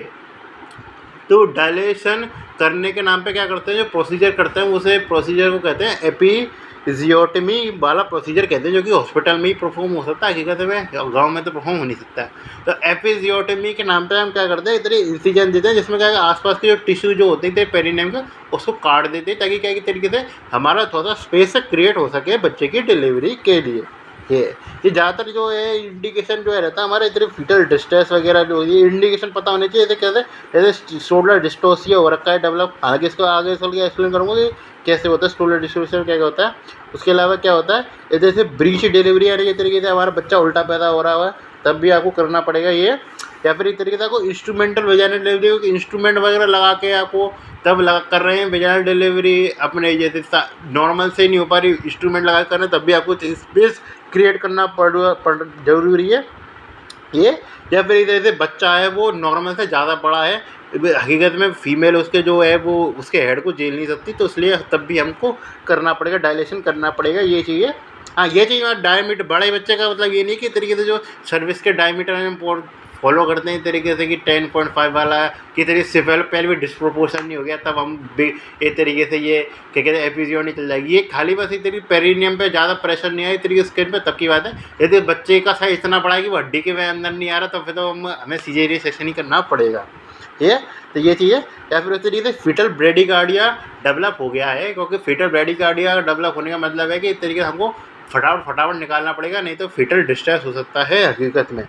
तो डायलेशन करने के नाम पे क्या करते हैं, जो प्रोसीजर करते हैं उसे प्रोसीजर को कहते हैं एपिजियोटमी वाला प्रोसीजर कहते हैं, जो कि हॉस्पिटल में ही परफॉर्म हो सकता है, हकीकत में गांव में तो परफॉर्म हो नहीं सकता है। तो एपिजियोटमी के नाम पे हम क्या करते हैं, इतने इंसिजन देते हैं जिसमें क्या है आसपास के जो टिश्यू जो होते हैं पेरिनियम के उसको काट देते हैं, ताकि क्या है तरीके से हमारा थोड़ा सा स्पेस क्रिएट हो सके बच्चे की डिलीवरी के लिए। ये ज़्यादातर जो है इंडिकेशन जो है रहता है हमारे इतने फीटल डिस्ट्रेस वगैरह जो ये इंडिकेशन पता होने चाहिए, जैसे कैसे जैसे शोल्डर डिस्टोसिया हो रखा है डेवलप, आगे इसको आगे चल के एक्सप्लेन करूँगा कि कैसे होता है शोल्डर डिस्टोसिया क्या क्या होता है। उसके अलावा क्या होता है, जैसे ब्रीच डिलीवरी यानी ये तरीके से हमारा बच्चा उल्टा पैदा हो रहा है तब भी आपको करना पड़ेगा ये, या फिर इस तरीके से आपको इंस्ट्रूमेंटल वेजाइनल डिलीवरी इंस्ट्रूमेंट वगैरह लगा के आपको तब लगा कर रहे हैं वेजाइनल डिलीवरी, अपने जैसे नॉर्मल से नहीं हो पा रही इंस्ट्रूमेंट लगा कर रहे हैं तब भी आपको स्पेस क्रिएट करना पड़ जरूरी है ये। या फिर इधर से बच्चा है वो नॉर्मल से ज़्यादा बड़ा है, हकीकत में फीमेल उसके जो है वो उसके हेड को झेल नहीं सकती, तो इसलिए तब भी हमको करना पड़ेगा, डायलेशन करना पड़ेगा, ये चाहिए। हाँ ये चीज़ डायमीटर बड़े बच्चे का मतलब ये नहीं कि तरीके से जो सर्विस के डायमीटर हम फॉलो करते हैं तरीके से कि 10.5 वाला कि तरीके से पहले भी डिस्प्रोपोर्शन नहीं हो गया, तब हम भी एक तरीके से ये क्या कहते हैं एपिजियो नहीं चल जाएगी। ये खाली बस एक तरीके पेरिनियम पे ज़्यादा प्रेशर नहीं आया इस तरीके स्किन पे तब की बात है। यदि बच्चे का साइज इतना बड़ा है कि वो हड्डी के अंदर नहीं आ रहा तो फिर तो हमें सीजेरियन सेक्शन ही करना पड़ेगा। ये तो ये चीज़ है। या फिर उस तरीके से फीटल ब्रेडिकार्डिया डेवलप हो गया है, क्योंकि फीटल ब्रेडिकार्डिया डेवलप होने का मतलब है कि इस तरीके से हमको फटाफट निकालना पड़ेगा, नहीं तो फीटल डिस्ट्रेस हो सकता है हकीकत में।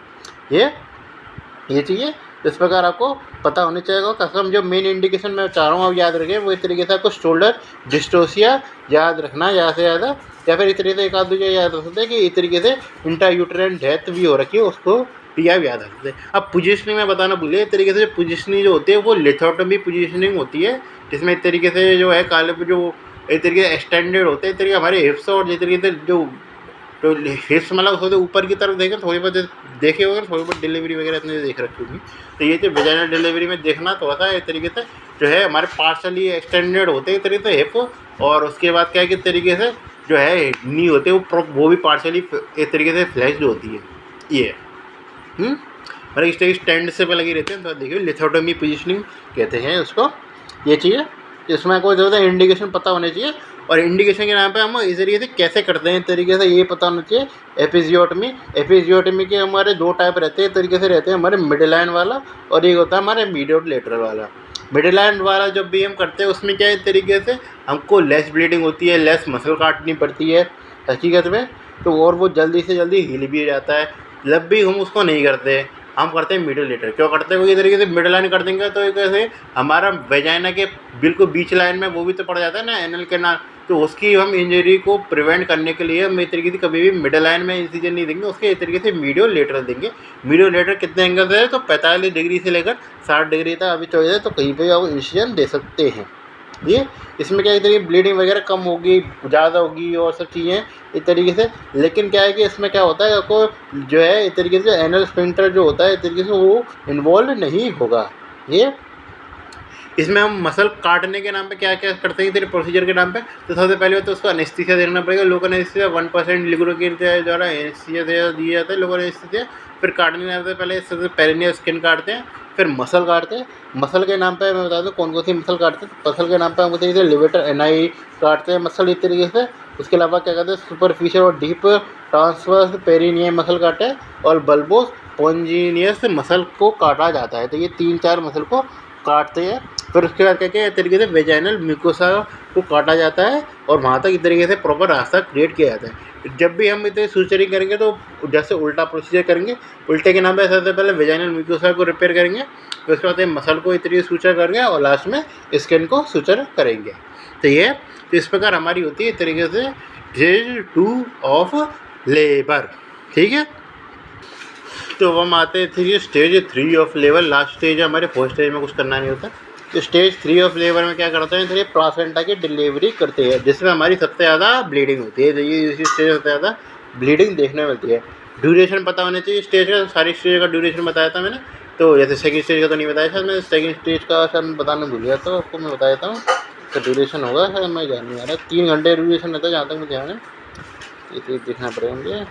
ये चाहिए इस प्रकार आपको पता होनी चाहिए। कसम जो मेन इंडिकेशन मैं चाह रहा हूँ आप याद रखें वो इस तरीके से आपको शोल्डर डिस्टोसिया याद रखना ज़्यादा से ज़्यादा, या फिर इस तरीके से एक आध दूसरे याद रख सकते हैं कि इस तरीके से इंट्रायूटेराइन डेथ भी हो रखी है उसको भी आप याद रख सकते हैं। अब पोजिशनिंग में बताना भूलिए, इस तरीके से पोजिशनिंग जो होती है वो लिथोटमी पोजिशनिंग होती है, जिसमें इस तरीके से जो है काले जो एक तरीके से एक्सटेंडेड होते हैं, इस तरीके हमारे हिप्स और जिस तरीके से जो तो हिस्स मतलब थोड़े ऊपर की तरफ देखें, थोड़ी बहुत देखे होगा, थोड़ी बहुत डिलीवरी वगैरह इतनी देख रखी होगी। तो ये जो वेजाइनल डिलीवरी में देखना थोड़ा सा एक तरीके से जो है हमारे पार्शली एक्सटेंडेड होते हैं, एक तरीके से हिप, और उसके बाद क्या है कि तरीके से जो है नी होते हैं वो भी पार्शली एक तरीके से फ्लैश्ड होती है। ये मतलब इस तरह स्टैंड से पे लगे रहते हैं। तो देखिए लिथोटमी पोजिशनिंग कहते हैं उसको, ये चाहिए। इसमें कोई ज़्यादा इंडिकेशन पता होना चाहिए, और इंडिकेशन के नाम पे हम इस तरीके से कैसे करते हैं, तरीके से ये पता होना चाहिए। एपिजियोटमी के हमारे 2 टाइप रहते हैं, तरीके से रहते हैं हमारे मिडिल लाइन वाला, और एक होता है हमारे मीडियल लेटरल वाला। मिडिल लाइन वाला जब भी हम करते हैं उसमें क्या है तरीके से हमको लेस ब्लीडिंग होती है, लेस मसल काटनी पड़ती है हकीकत में, तो और वो जल्दी से जल्दी हिल भी जाता है। जब भी हम उसको नहीं करते, हम करते हैं मिडिल लेटर। क्यों करते हैं? क्योंकि तरीके से मिडिल लाइन कर देंगे तो कैसे हमारा वेजाइना के बिल्कुल बीच लाइन में वो भी तो पड़ जाता है ना, एनल के ना, तो उसकी हम इंजरी को प्रिवेंट करने के लिए हम इस तरीके से कभी भी मिडिल लाइन में इंसिजन नहीं देंगे, उसके इस तरीके से मीडियो लेटर देंगे। मीडियो लेटर कितने एंगल से है? तो 45 डिग्री से लेकर 60 डिग्री तक अभी चल जाए तो कहीं पर आप इंसिजन दे सकते हैं। ये इसमें क्या है तरीके ब्लीडिंग वगैरह कम होगी, ज़्यादा होगी और सब चीज़ें इस तरीके से। लेकिन क्या है कि इसमें क्या होता है, आपको जो है इस तरीके से एनल स्फिंक्टर जो होता है इस तरीके से वो इन्वॉल्व नहीं होगा। ये इसमें हम मसल काटने के नाम पे क्या क्या करते हैं तेरे प्रोसीजर के नाम पे, तो सबसे पहले तो उसको एनेस्थीसिया देना पड़ेगा। लोकल एनेस्थीसिया 1% लिग्नोकेन के द्वारा एनेस्थीसिया दिया जाता है, लोकल एनेस्थीसिया। फिर काटने के नाम से पहले सबसे पेरिनियल स्किन काटते हैं, फिर मसल काटते हैं। मसल के नाम पे मैं बता दूँ कौन कौन सी मसल काटते हैं। मसल के नाम पे हम तरीके से लिवेटर एनआई काटते हैं मसल इस तरीके से। उसके अलावा क्या कहते हैं सुपरफिशियल और डीप ट्रांसवर्स पेरिनियम मसल काटे हैं, और बल्बोस स्पॉन्जिनियस मसल को काटा जाता है। तो ये 3-4 मसल को काटते हैं। फिर उसके बाद क्या क्या इस तरीके से वेजाइनल म्यूकोसा को काटा जाता है, और वहाँ तक इस तरीके से प्रॉपर रास्ता क्रिएट किया जाता है। जब भी हम इतने सूचरिंग करेंगे तो जैसे उल्टा प्रोसीजर करेंगे। उल्टे के नाम पे सबसे पहले वेजाइनल म्यूकोसा को रिपेयर करेंगे, फिर उसके बाद मसल को इस तरीके से सूचर करेंगे, और लास्ट में स्किन को सूचर करेंगे। तो ये तो इस प्रकार हमारी होती है इस तरीके से स्टेज 2 ऑफ लेबर। ठीक है, तो हम आते हैं stage 3 of labour. Last stage है हमारे, 4th स्टेज में कुछ करना नहीं होता। तो स्टेज 3 ऑफ लेबर में क्या करते हैं, तो प्लासेंटा की डिलीवरी करते हैं, जिसमें हमारी सबसे ज़्यादा ब्लीडिंग होती है। तो ये इसी स्टेज सबसे ज़्यादा ब्लीडिंग देखने मिलती है। ड्यूरेशन पता होना चाहिए स्टेज का, सारी स्टेज का ड्यूरेशन बताया था मैंने। तो जैसे सेकंड स्टेज का तो नहीं बताया शायद, मैं सेकंड स्टेज का शायद मैं बताना भूल गया, तो आपको मैं बता देता हूँ। तो ड्यूरेशन होगा शायद, मैं जान नहीं आ रहा, 3 घंटे ड्यूरेशन रहता है जहाँ तक मुझे ध्यान है। ये देखना पड़ेगा मुझे।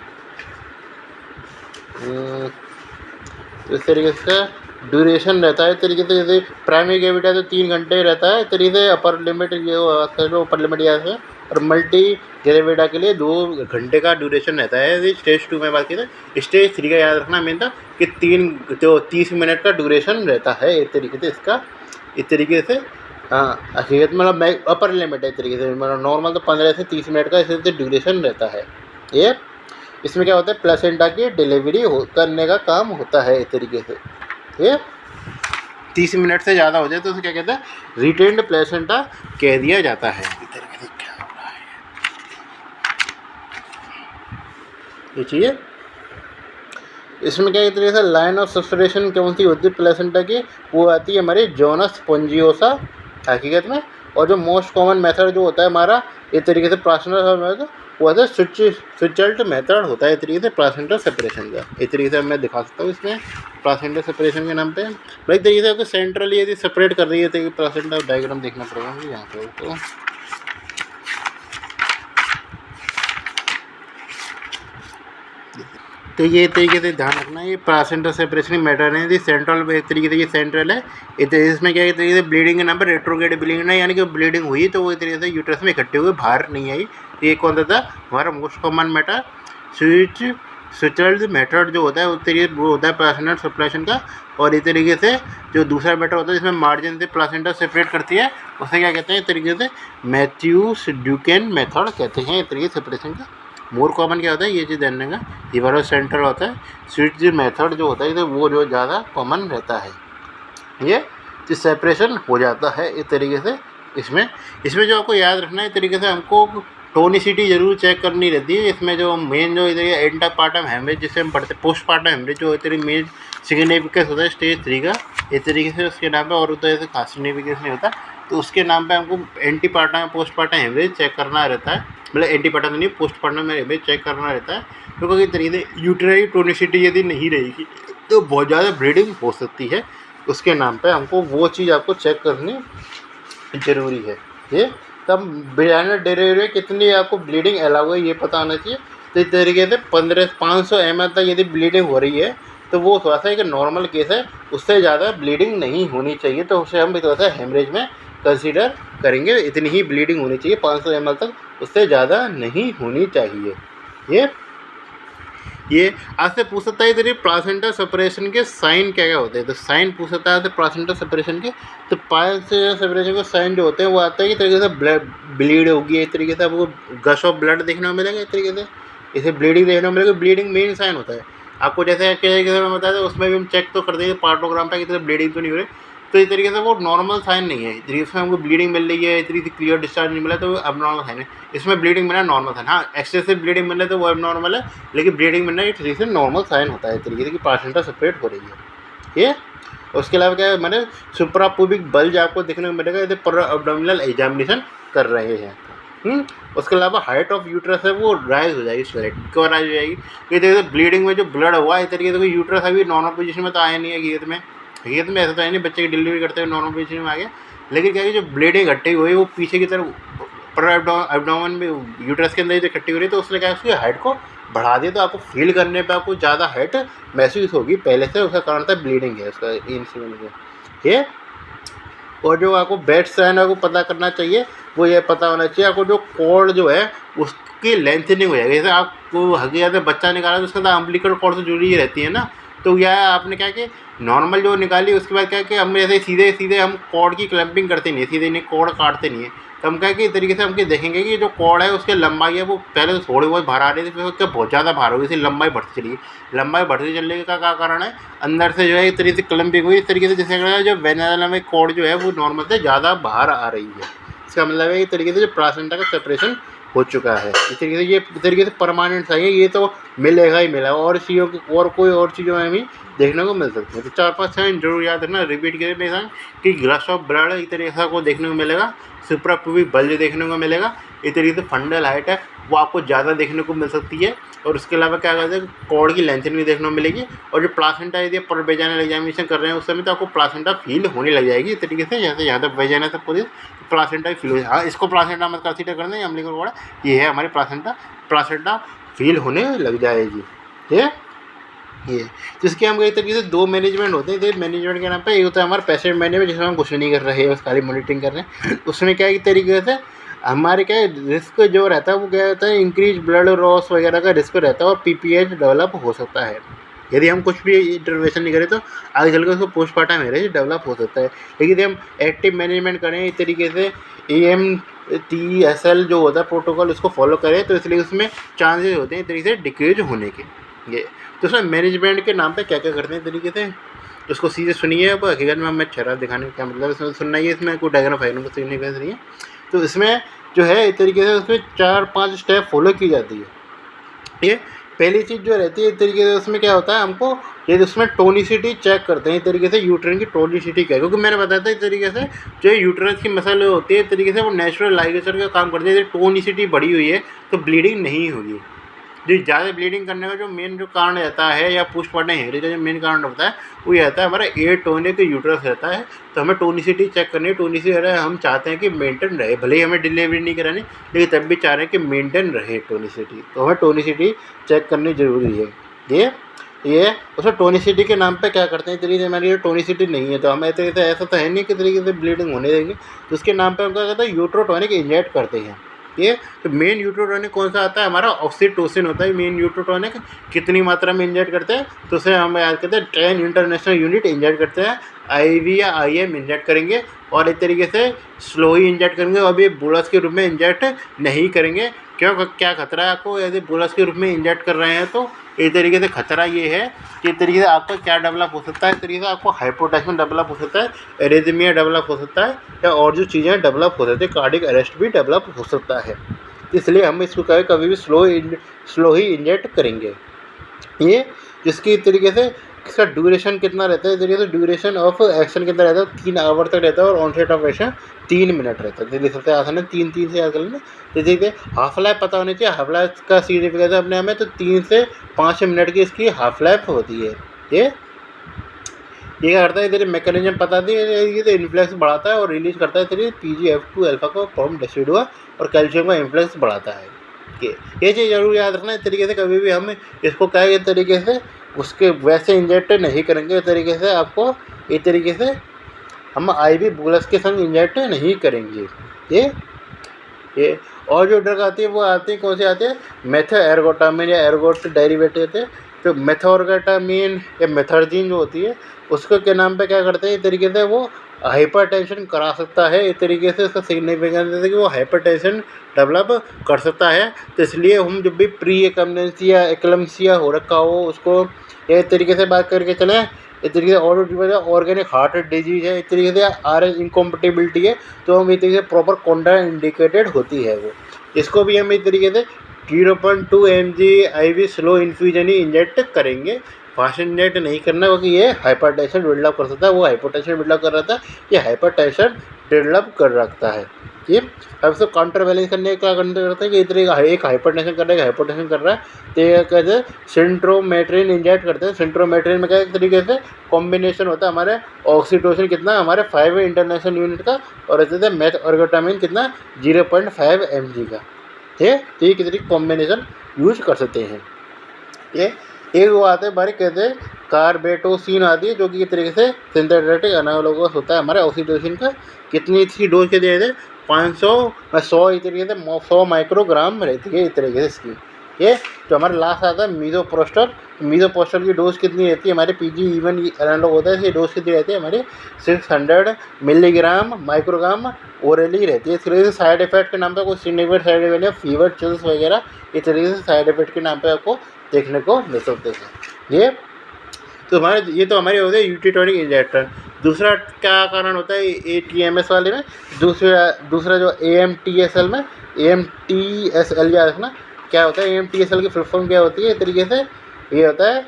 तो इस तरीके से ड्यूरेशन रहता है। इस तरीके से जैसे प्राइमरी कैविटी है तो 3 घंटे रहता है। इस तरीके से अपर लिमिट ये अपर लिमिट यहाँ से, और मल्टी ग्रेविडा के लिए 2 घंटे का ड्यूरेशन रहता है। स्टेज 2 में बात की तो स्टेज 3 का याद रखना मेन था कि 30 मिनट का ड्यूरेशन रहता है इस तरीके से इसका। इस तरीके से हाँ हकीकत मतलब अपर लिमिट है इस तरीके से, मतलब नॉर्मल तो 15 से 30 मिनट का इस ड्यूरेशन रहता है। ये इसमें क्या होता है, प्लेसेंटा की डिलीवरी करने का काम होता है इस तरीके से। ये 30 मिनट से ज़्यादा हो जाए तो उसे क्या कहते हैं, रिटेन्ड प्लेसेंटा कह दिया जाता है। इस तरीके से क्या हो रहा है ये चीज़। इसमें क्या एक तरीके से लाइन ऑफ सब्सटेशन कौन सी होती है प्लेसेंटा की, वो आती है हमारी जोनस स्पॉन्जियोसा हकीकत में। और जो मोस्ट कॉमन मेथड जो होता है हमारा इस तरीके से प्लासेंटा वो है स्विचल्ट मेथड होता है इस तरीके से प्लासेंटा सेपरेशन का। इस तरीके से मैं दिखा सकता हूँ इसमें प्लासेंटा सेपरेशन के नाम पे। भाई तरीके से आपको सेंट्रली यदि सेपरेट कर रही है तो प्लासेंटा डायग्राम देखना पड़ेगा मुझे यहाँ पे। तो ये तरीके से ध्यान रखना, ये प्लासेंटा सेपरेशन मैटर है। ये सेंट्रल एक तरीके से ये सेंट्रल है। इसमें क्या है तरीके से ब्लीडिंग के नाम पर रेट्रोग्रेड ब्लीडिंग है, यानी कि ब्लीडिंग हुई तो वो इस तरीके से यूट्रस में इकट्ठे हुए बाहर नहीं आई। ये कौन सा था हमारा मोस्ट कॉमन मैटर स्विचल्ड मेथड जो होता है उस तरीके वो होता है प्लासेंटा सेपरेशन का। और इस तरीके से जो दूसरा मेथड होता है जिसमें मार्जिन से प्लासेंटा सेपरेट करती है उसे क्या कहते हैं, इस तरीके से मैथ्यूस ड्यूकेन मेथड कहते हैं इस तरीके सेपरेशन का। मोर कॉमन क्या होता है ये चीज़ जानने का, ये बार सेंट्रल होता है। स्विच मेथड जो होता है तो वो जो ज़्यादा कॉमन रहता है, ये सेपरेशन हो जाता है इस तरीके से। इसमें जो आपको याद रखना है इस तरीके से हमको टोनिसिटी जरूर चेक करनी रहती है। इसमें जो मेन जो इधर एंटापार्टम हेमरेज जिसे हम पढ़ते पोस्टपार्टम हेमरेज जो इतनी मेन सिग्निफिकेंस होता है स्टेज 3 का इस तरीके से उसके नाम पे, और उधर ऐसे खास सिग्निफिकेंस नहीं होता तो उसके नाम पे हमको एंटीपार्टम पोस्टपार्टम हेमरेज चेक करना रहता है। मतलब एंटीपार्टम नहीं, पोस्टपार्टम में हमें चेक करना रहता है, क्योंकि इस तरीके से यूटेराइन टोनिसिटी यदि नहीं रहेगी तो बहुत ज़्यादा ब्लीडिंग हो सकती है। उसके नाम पे हमको वो चीज़ आपको चेक करनी ज़रूरी है। ये तब वजाइनल डिलीवरी में कितनी आपको ब्लीडिंग अलाउ है ये पता होना चाहिए। तो इस तरीके से 500 ml तक यदि ब्लीडिंग हो रही है तो वो थोड़ा सा एक नॉर्मल केस है, उससे ज़्यादा ब्लीडिंग नहीं होनी चाहिए, तो उसे हम थोड़ा सा हेमरेज में कंसीडर करेंगे। इतनी ही ब्लीडिंग होनी चाहिए 500 ml तक, उससे ज़्यादा नहीं होनी चाहिए। ये आज से पूछ सकता है तेरी प्लासेंटा सेपरेशन के साइन क्या क्या होते हैं, तो साइन पूछ सकता है प्लासेंटा सेपरेशन के। तो प्लासेंटा सेपरेशन के साइन जो होते हैं वो आता है कि तरीके से ब्लीड होगी, एक तरीके से आपको गश ऑफ ब्लड देखने को मिलेगा, एक तरीके से इसे ब्लीडिंग देखने को मिलेगा। ब्लीडिंग मेन साइन होता है आपको, जैसे मैं बताया था उसमें भी हम चेक तो कर देंगे पार्टोग्राम पे कि ब्लीडिंग तो नहीं हो रही, तो इस तरीके से वो नॉर्मल साइन नहीं है। जिसमें हमको ब्लीडिंग मिल रही है, इतनी क्लियर डिस्चार्ज नहीं मिला तो अब नॉर्मल साइन है। इसमें ब्लीडिंग मिला नॉर्मल साइन, हाँ एक्सेसिव ब्लीडिंग मिल रहा है तो वो अब नॉर्मल है, लेकिन ब्लीडिंग मिलना एक तरीके से नॉर्मल साइन होता है, इस तरीके से कि प्लासेंटा सेपरेट हो रही है। ये उसके अलावा क्या है, मैंने सुप्रापुबिक बल्ज आपको देखने को मिलेगा यदि पर एब्डोमिनल एग्जामिनेशन कर रहे हैं। उसके अलावा हाइट ऑफ यूट्रस है वो राइज हो जाएगी, स्वेट क्यों राइज हो जाएगी, क्योंकि देखिए ब्लीडिंग में जो ब्लड हुआ है इस तरीके से यूट्रस अभी नॉर्मल पोजीशन में तो आया नहीं है। हकीकत में ऐसा तो है नहीं, बच्चे की डिलीवरी करते हुए नॉर्मल पोजीशन में आ गया, लेकिन क्या है जो ब्लीडिंग इकट्ठी हुई वो पीछे की तरफ पर एब्डोमेन में यूट्रस के अंदर जो इकट्ठी हो रही है, तो उसने क्या उसकी हाइट को बढ़ा दिया, तो आपको फील करने पे आपको ज़्यादा हाइट महसूस होगी पहले से। उसका कारण था ब्लीडिंग है उसका इंसिडेंट ये। और जो आपको बेड साइन आपको पता करना चाहिए वो ये पता होना चाहिए आपको, जो कॉर्ड जो है उसकी लेंथनिंग हो जाएगी। जैसे आपको हकीकत में बच्चा निकाला तो उसके अंदर अम्बिलिकल कॉर्ड से जुड़ी रहती है ना, तो यह आपने क्या कि नॉर्मल जो निकाली उसके बाद क्या कि हम ऐसे सीधे सीधे हम कॉर्ड की क्लैंपिंग करते नहीं है, सीधे नहीं कॉर्ड काटते नहीं है, तो हम क्या कि इस तरीके से हम देखेंगे कि जो कॉर्ड है उसकी लंबाई है वो पहले तो थोड़ी बहुत बाहर आ रही थी, फिर उसके बहुत ज़्यादा बाहर होगी, इसलिए लंबाई बढ़ती चली। लंबाई बढ़ती चलने का क्या कारण है, अंदर से जो है इस तरीके से क्लैंपिंग हुई, इस तरीके से जैसे अगर जो वेनाइला में कॉर्ड जो है वो नॉर्मल से ज़्यादा बाहर आ रही है। इसका मतलब है इस तरीके से जो प्लासेंटा का सेपरेशन हो चुका है। इस तरीके से ये इस तरीके से परमानेंट सही है, ये तो मिलेगा ही मिलेगा, और चीज़ों की और कोई और चीज़ों में भी देखने को मिल सकती है। तो 4-5 साइन जरूर याद रखना, रिपीट करें मेरे साथ कि ग्रश ऑफ ब्लड इस तरीके को देखने को मिलेगा, सुप्रापुबिक बल्ज देखने को मिलेगा, इस तरीके से फंडल हाइट है वो आपको ज़्यादा देखने को मिल सकती है। और उसके अलावा क्या कहते हैं कॉर्ड की लेंथ भी देखने को मिलेगी, और जो प्लासेंटा यदि पर वेजाइनल एग्जामिनेशन कर रहे हैं उस समय तो आपको प्लासेंटा फील होने लग जाएगी इस तरीके से, जैसे यहाँ तक वेजाइनल तक पूरी प्लासेंटा फील हो। हाँ इसको प्लासेंटा मत कंसीडर करना, ये अम्बिलिकल कॉर्ड ये है हमारी प्लासेंटा फील होने लग जाएगी। ये जिसके हम कई तरीके से 2 मैनेजमेंट होते हैं। मैनेजमेंट के नाम पे एक होता है हमारा पेशेंट मैनेजमेंट, जिसमें हम कुछ नहीं कर रहे हैं बस खाली मॉनिटरिंग कर रहे हैं। उसमें क्या है कि तरीके से हमारे क्या रिस्क जो रहता है वो क्या होता है, इंक्रीज ब्लड लॉस वगैरह का रिस्क रहता है, और पीपीएच डेवलप हो सकता है यदि हम कुछ भी इंटरवेंशन नहीं करें, तो आगे चलकर उसको पोस्टमार्टम हेमरेज डेवलप हो सकता है। लेकिन यदि हम एक्टिव मैनेजमेंट करें इस तरीके से AMTSL जो होता है प्रोटोकॉल उसको फॉलो करें, तो इसलिए उसमें चांसेस होते हैं इस तरीके से डिक्रीज होने के। ये तो उसमें मैनेजमेंट के नाम पे क्या क्या करते हैं तरीके से उसको सीधे सुनिए। अब हकीकत में मैं चेहरा दिखाने का क्या मतलब इसमें सुनना ही है, इसमें कोई डायग्राम फाइलों को सीखने का नहीं है। तो इसमें जो है इस तरीके से उसमें 4-5 स्टेप फॉलो की जाती है। ये पहली चीज़ जो रहती है इस तरीके से उसमें क्या होता है हमको ये उसमें टोनिसिटी चेक करते हैं इस तरीके से, यूट्रन की टोनिसिटी क्या है, क्योंकि मैंने बताया था इस तरीके से जो यूट्रस की मसल होती है इस तरीके से वो नेचुरल लाइगेशन का काम करती है। यदि टोनिसिटी बढ़ी हुई है तो ब्लीडिंग नहीं होगी। जो ज़्यादा ब्लीडिंग करने का जो मेन जो कारण रहता है या पोस्टमार्टम हेमरेज का जो मेन कारण होता है वो ये रहता है हमारा एटोनिक यूट्रस रहता है। तो हमें टोनिसिटी चेक करनी है, टोनिसिटी हम चाहते हैं कि मेंटेन रहे, भले ही हमें डिलीवरी नहीं करानी लेकिन तब भी चाह रहे हैं कि मेंटेन रहे टोनिसिटी, तो हमें टोनिसिटी चेक करनी ज़रूरी है। ये उसमें टोनिसिटी के नाम पे क्या करते हैं तरीके से हमारी टोनिसिटी नहीं है तो हम तरीके से ऐसा तो है नहीं कि तरीके से ब्लीडिंग होने देंगे, तो उसके नाम पे हम क्या करते हैं यूट्रोटोनिक इंजेक्ट करते हैं। ये तो मेन यूट्रोटोनिक कौन सा आता है हमारा ऑक्सीटोसिन होता है मेन यूट्रोटोनिक। कितनी मात्रा में इंजेक्ट करते हैं तो उसे हम याद करते हैं 10 इंटरनेशनल यूनिट इंजेक्ट करते हैं, IV या IM इंजेक्ट करेंगे और एक तरीके से स्लो ही इंजेक्ट करेंगे, और अभी बोलस के रूप में इंजेक्ट नहीं करेंगे। क्यों क्या खतरा है आपको, यदि बोलस के रूप में इंजेक्ट कर रहे हैं तो एक तरीके से खतरा ये है कि एक तरीके से आपका क्या डेवलप हो सकता है, एक तरीके से आपको हाइपोटेंशन डेवलप हो सकता है, एरिथमिया डेवलप हो सकता है, या और जो चीज़ें डेवलप हो सकती है, कार्डियक अरेस्ट भी डेवलप हो सकता है। इसलिए हम इसको कभी भी स्लो ही इंजेक्ट करेंगे। ये जिसकी तरीके से इसका ड्यूरेशन कितना रहता है, इस तरीके से ड्यूरेशन ऑफ एक्शन कितना रहता है, 3 आवर तक रहता है और ऑनसेट ऑफ एक्शन 3 मिनट रहता है। जल्दी सबसे आसान है 3 से याद कर लेना। तो देखिए हाफ लाइफ पता होनी चाहिए, हाफ लाइफ का सिग्निफिकेंस अपने आप में, तो 3 से 5 मिनट की इसकी हाफ लाइफ होती है। ये क्या करता है, तेरे मैकेनिज्म पता दी, ये तो इन्फ्लक्स बढ़ाता है और रिलीज करता है तेरे PGF2 अल्फा को फॉर्म डेसिडुआ और कैल्शियम का इन्फ्लक्स बढ़ाता है। ये चीज़ जरूर याद रखना। इस तरीके से कभी भी हम इसको क्या इस तरीके से उसके वैसे इंजेक्ट नहीं करेंगे, इस तरीके से आपको इस तरीके से हम IV बोलस के संग इंजेक्ट नहीं करेंगे। ये और जो ड्रग आती है वो आती है, कौन सी आती है, मेथोएर्गोटामिन या एर्गोट डेरिवेटिव थे। तो मेथोएर्गोटामिन या मेथर्जिन जो होती है उसको के नाम पे क्या करते हैं, इस तरीके से वो हाइपरटेंशन करा सकता है। इस तरीके से उसका सिग्निफिकेंस है कि वो हाइपरटेंशन डेवलप कर सकता है। तो इसलिए हम जब भी प्री एकम्बलेंसी या एक्लम्सिया हो रखा हो उसको इस तरीके से बात करके चलें। इस तरीके से ऑर्गेनिक हार्ट डिजीज है, इस तरीके से RS इनकॉम्पेटिबिलिटी है, तो हम इस तरीके से प्रॉपर कॉन्ट्रा इंडिकेटेड होती है वो। इसको भी हम इस तरीके से 0.2 mg IV स्लो इन्फ्यूजन ही इंजेक्ट करेंगे, फास्ट इंजेक्ट नहीं करना, क्योंकि ये हाइपरटेंशन डेवलप कर सकता है। वो हाइपरटेंशन डेवलप कर रहा था, ये हाइपरटेंशन डेवलप कर रखता है। ये अब इसको काउंटर बैलेंस करने का करते हैं कि इतने एक हाइपरटेंशन कर रहा है, एक हाइपरटेंशन कर रहा है, तो ये कहते हैं सिंट्रोमेट्रिन इंजेक्ट करते हैं। सिंट्रोमेट्रिन में क्या एक तरीके से कॉम्बिनेशन होता है हमारे ऑक्सीटोसिन कितना हमारे 5 इंटरनेशनल यूनिट का, और ऐसे मेथोएर्गोटामिन कितना 0.5 mg का। ये किस तरीके कॉम्बिनेशन यूज कर सकते हैं। ये एक वो आते हैं हमारे कहते हैं कार्बेटोसिन आती है, जो कि इस तरीके से सिंथेटिक एनालोगस होता है हमारे ऑक्सीटोसिन का। कितनी इसकी डोज के दिए थे 500 100 इस तरीके से 100 माइक्रोग्राम रहती है इस तरीके से इसकी। ये जो हमारा लास्ट आता है मीजोपोस्टर की डोज कितनी रहती है हमारे PGE1 एनालॉग होता है, इसकी डोज कितनी रहती है हमारी 600 मिलीग्राम माइक्रोग्राम ओरली रहती है। इस तरीके से साइड इफेक्ट के नाम पे कोई सिग्निफिकेंट साइड इफेक्ट या फीवर चिल्स वगैरह इस तरीके से साइड इफेक्ट के नाम पे आपको देखने को मिल सकते हैं। ये तो हमारे होते हैं यूटीटोनिक इंजेक्टर। दूसरा क्या कारण होता है ATMS वाले में, दूसरा जो AMTSL में, AMTSL याद रखना क्या होता है। AMTSL की फुल फॉर्म क्या होती है, इस तरीके से ये होता है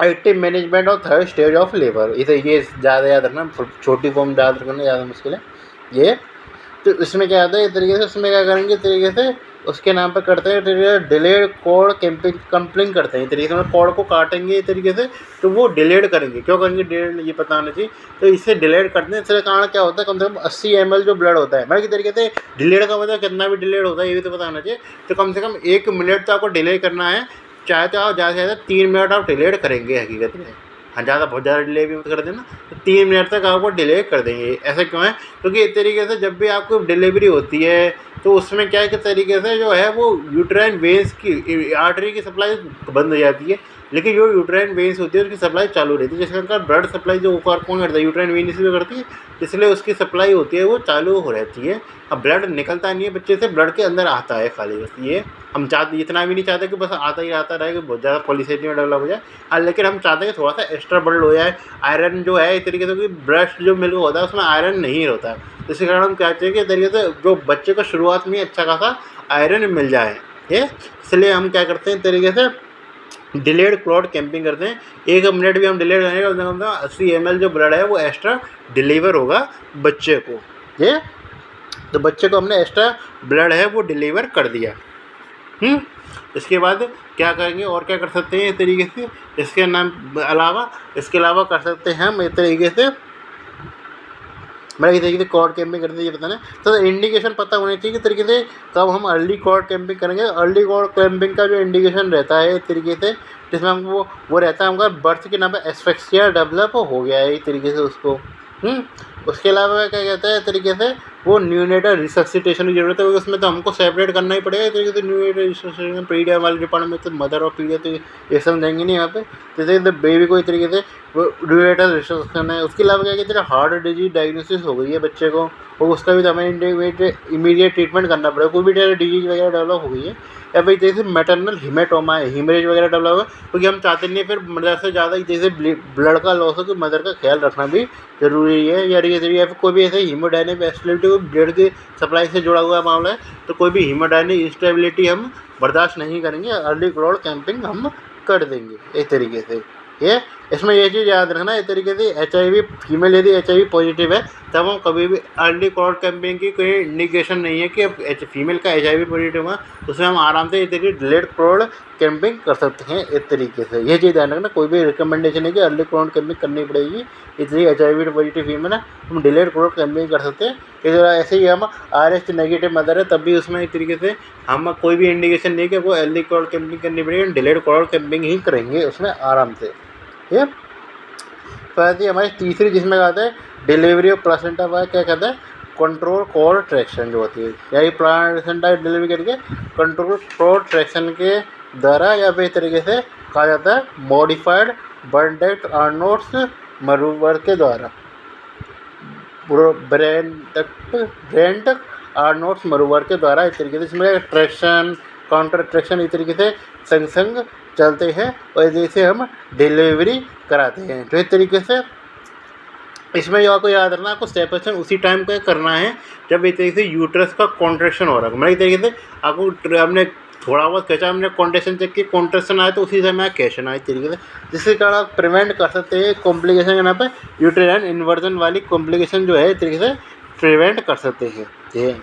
active management of third stage of labour. इसे ये ज़्यादा याद रखना, छोटी फॉर्म याद रखना ज़्यादा मुश्किल है ये। तो इसमें क्या आता है इस तरीके से, उसमें क्या करेंगे इस तरीके से उसके नाम पे करते हैं डिलेड कोड कंप्लिंग करते हैं। इस तरीके से कोड को काटेंगे इस तरीके से, तो वो डिलेड करेंगे। क्यों करेंगे डिलेड, ये पता होना चाहिए। तो इससे डिलेड करते हैं, इससे कारण क्या होता है, कम से कम 80 ml जो ब्लड होता है मतलब, किस तरीके से डिलेड का मतलब कितना भी डिलेड होता है ये भी तो पता होना चाहिए। तो कम से कम 1 मिनट तो आपको डिले करना है, चाहे तो आप ज़्यादा से ज़्यादा 3 मिनट आप डिलेड करेंगे हकीकत में। हाँ, बहुत ज़्यादा डिले भी मत कर देना, तो 3 मिनट तक आपको डिले कर देंगे। ऐसा क्यों है, क्योंकि इस तरीके से जब भी आपको डिलीवरी होती है तो उसमें क्या है कि तरीके से जो है वो यूट्राइन वेन्स की आर्टरी की सप्लाई बंद हो जाती है, लेकिन जो यूट्राइन वेन्स होती है उसकी सप्लाई चालू रहती है। जिसके कारण ब्लड सप्लाई जो कौन करता है, यूट्राइन वेन इसलिए करती है, इसलिए उसकी सप्लाई होती है वो चालू हो रहती है। अब ब्लड निकलता नहीं है बच्चे से, ब्लड के अंदर आता है खाली बस। ये हम चाहते इतना भी नहीं चाहते कि बस आता ही आता रहे, कि बहुत ज़्यादा पॉलीसेटिन डेवलप हो जाए, लेकिन हम चाहते हैं कि थोड़ा सा एक्स्ट्रा ब्लड हो जाए। आयरन जो है इस तरीके से, क्योंकि ब्रेस्ट जो मिल्क होता है उसमें आयरन नहीं होता है, इसी कारण हम क्या चाहिए कि इस तरीके से जो बच्चे को शुरुआत में अच्छा खासा आयरन मिल जाए। ये इसलिए हम क्या करते हैं इस तरीके से डिलेड क्लॉट कैंपिंग करते हैं। 1 मिनट भी हम डिलेड करेंगे तो कम से कम 80 ml जो ब्लड है वो एक्स्ट्रा डिलीवर होगा बच्चे को। ये तो बच्चे को हमने एक्स्ट्रा ब्लड है वो डिलीवर कर दिया। इसके बाद क्या करेंगे और क्या कर सकते हैं इस तरीके से, इसके अलावा कर सकते हैं हम इस तरीके से मतलब इस तरीके से कॉर्ड कैंपिंग करते हैं। ये बताना तो इंडिकेशन पता होनी चाहिए कि तरीके से कब हम अर्ली कॉर्ड कैंपिंग करेंगे। अर्ली कॉर्ड कैंपिंग का जो इंडिकेशन रहता है इस तरीके से, जिसमें हमको वो रहता है हमारा बर्थ के नाम पे एस्फेक्सिया डेवलप हो गया है इस तरीके से उसको। उसके अलावा क्या कहता है तरीके से वो न्यूनेटल रिससिटेशन की जरूरत है, उसमें तो हमको सेपरेट करना ही पड़ेगा तरीके से। न्यूनेटल रिससिटेशन पीडिया वाले डिपार्टमेंट में तो मदर और पीडिया तो ये समझेंगे नहीं यहाँ पे, जैसे बेबी को इस तरीके से वो न्यूनेटल रिससिटेशन है। उसके अलावा क्या कहते हैं हार्ट डिजीज डायग्नोसिस हो गई है बच्चे को, और उसका भी तो हमें इमीडिएट ट्रीटमेंट करना पड़ेगा। कोई भी डिजीज वगैरह डेवलप हो गई है, या भाई जैसे मैटरनल हिमेटोमा है, हिमरेज वगैरह डेवलप है, क्योंकि हम चाहते नहीं फिर मदर से ज़्यादा जैसे ब्लड का लॉस हो तो मदर का ख्याल रखना भी जरूरी है। या फिर कोई भी ऐसे हीमोडायनेमिक इंस्टेबिलिटी ब्लड की सप्लाई से जुड़ा हुआ मामला है तो कोई भी हीमोडायनेमिक इंस्टेबिलिटी हम बर्दाश्त नहीं करेंगे, अर्ली क्लॉट कैंपिंग हम कर देंगे इस तरीके से। ये इसमें ये चीज़ याद रखना इस तरीके से HIV फीमेल यदि HIV पॉजिटिव है तब हम कभी भी अर्ली कॉर्ड कैंपिंग की कोई इंडिकेशन नहीं है कि अब फीमेल का HIV पॉजिटिव हुआ, उसमें हम आराम से इस तरीके डिलेड कॉर्ड कैंपिंग कर सकते हैं इस तरीके से। ये चीज़ ध्यान रखना, कोई भी रिकमेंडेशन है कि अर्ली कॉर्ड कैंपिंग करनी पड़ेगी, इसलिए HIV पॉजिटिव फीमेल है हम डिलेड कॉर्ड कैंपिंग कर सकते हैं। इस तरह ऐसे ही हम RH नेगेटिव मदर है तब भी उसमें एक तरीके से हम कोई भी इंडिकेशन नहीं कि वो अर्ली कॉर्ड कैंपिंग करनी पड़ेगी, डिलेड कॉर्ड कैंपिंग ही करेंगे उसमें आराम से। ठीक है, फिर हमारी तीसरी जिसमें कहते हैं डिलीवरी ऑफ प्लासेंटा बाय क्या कहते हैं कंट्रोल कॉर्ड ट्रैक्शन जो होती है, यही प्लासेंटा डिलीवरी करके कंट्रोल कॉर्ड ट्रैक्शन के द्वारा या फिर तरीके से कहा जाता है मॉडिफाइड बर्नडेक्ट आर्नोट्स मरूवर के द्वारा, ब्रेंट आर्नोट्स मरूवर के द्वारा इस तरीके से इसमें ट्रैक्शन काउंटर ट्रैक्शन इस तरीके से संग संग चलते हैं और जैसे हम डिलीवरी कराते हैं। तो इस तरीके से इसमें आपको याद रखना, आपको सेपरेशन उसी टाइम पे करना है जब इस तरीके से यूट्रस का कॉन्ट्रैक्शन हो रहा है। मतलब इस तरीके से आपको हमने थोड़ा बहुत खींचा, हमने कॉन्ट्रैक्शन चेक की, कॉन्ट्रैक्शन आया तो उसी समय कैशन आया इस तरीके से, जिसके कारण आप प्रिवेंट कर सकते हैं कॉम्प्लिकेशन के नाम पर यूट्राइन इन्वर्जन वाली कॉम्प्लिकेशन जो है इस तरीके से प्रिवेंट कर सकते हैं। ये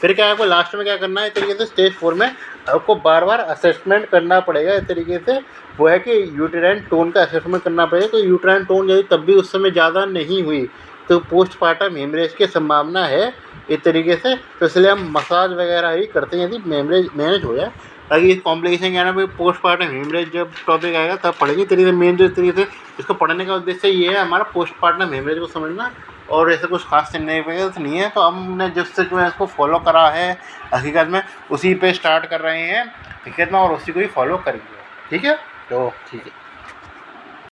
फिर क्या आपको लास्ट में क्या करना है इस तरीके से स्टेज 4 में आपको बार बार असेसमेंट करना पड़ेगा इस तरीके से, वो है कि यूट्राइन टोन का असेसमेंट करना पड़ेगा। तो यूट्राइन टोन यदि तब भी उस समय ज़्यादा नहीं हुई तो पोस्टपार्टम हेमरेज की संभावना है इस तरीके से, तो इसलिए हम मसाज वगैरह ही करते हैं यदि हेमरेज मैनेज हो जाए, ताकि इस कॉम्प्लिकेशन क्या है ना पोस्टपार्टम हेमरेज जब टॉपिक आएगा तब पढ़ेंगे। तरीके से मेन जो तरीके से इसको पढ़ने का उद्देश्य ये है हमारा पोस्टपार्टम हेमरेज को समझना, और ऐसे कुछ खास सिग्निफिकेंस नहीं है। तो हमने जिससे जो है इसको फॉलो करा है हकीकत में उसी पे स्टार्ट कर रहे हैं हकीकत में, और उसी को ही फॉलो करेंगे। ठीक है, तो ठीक है।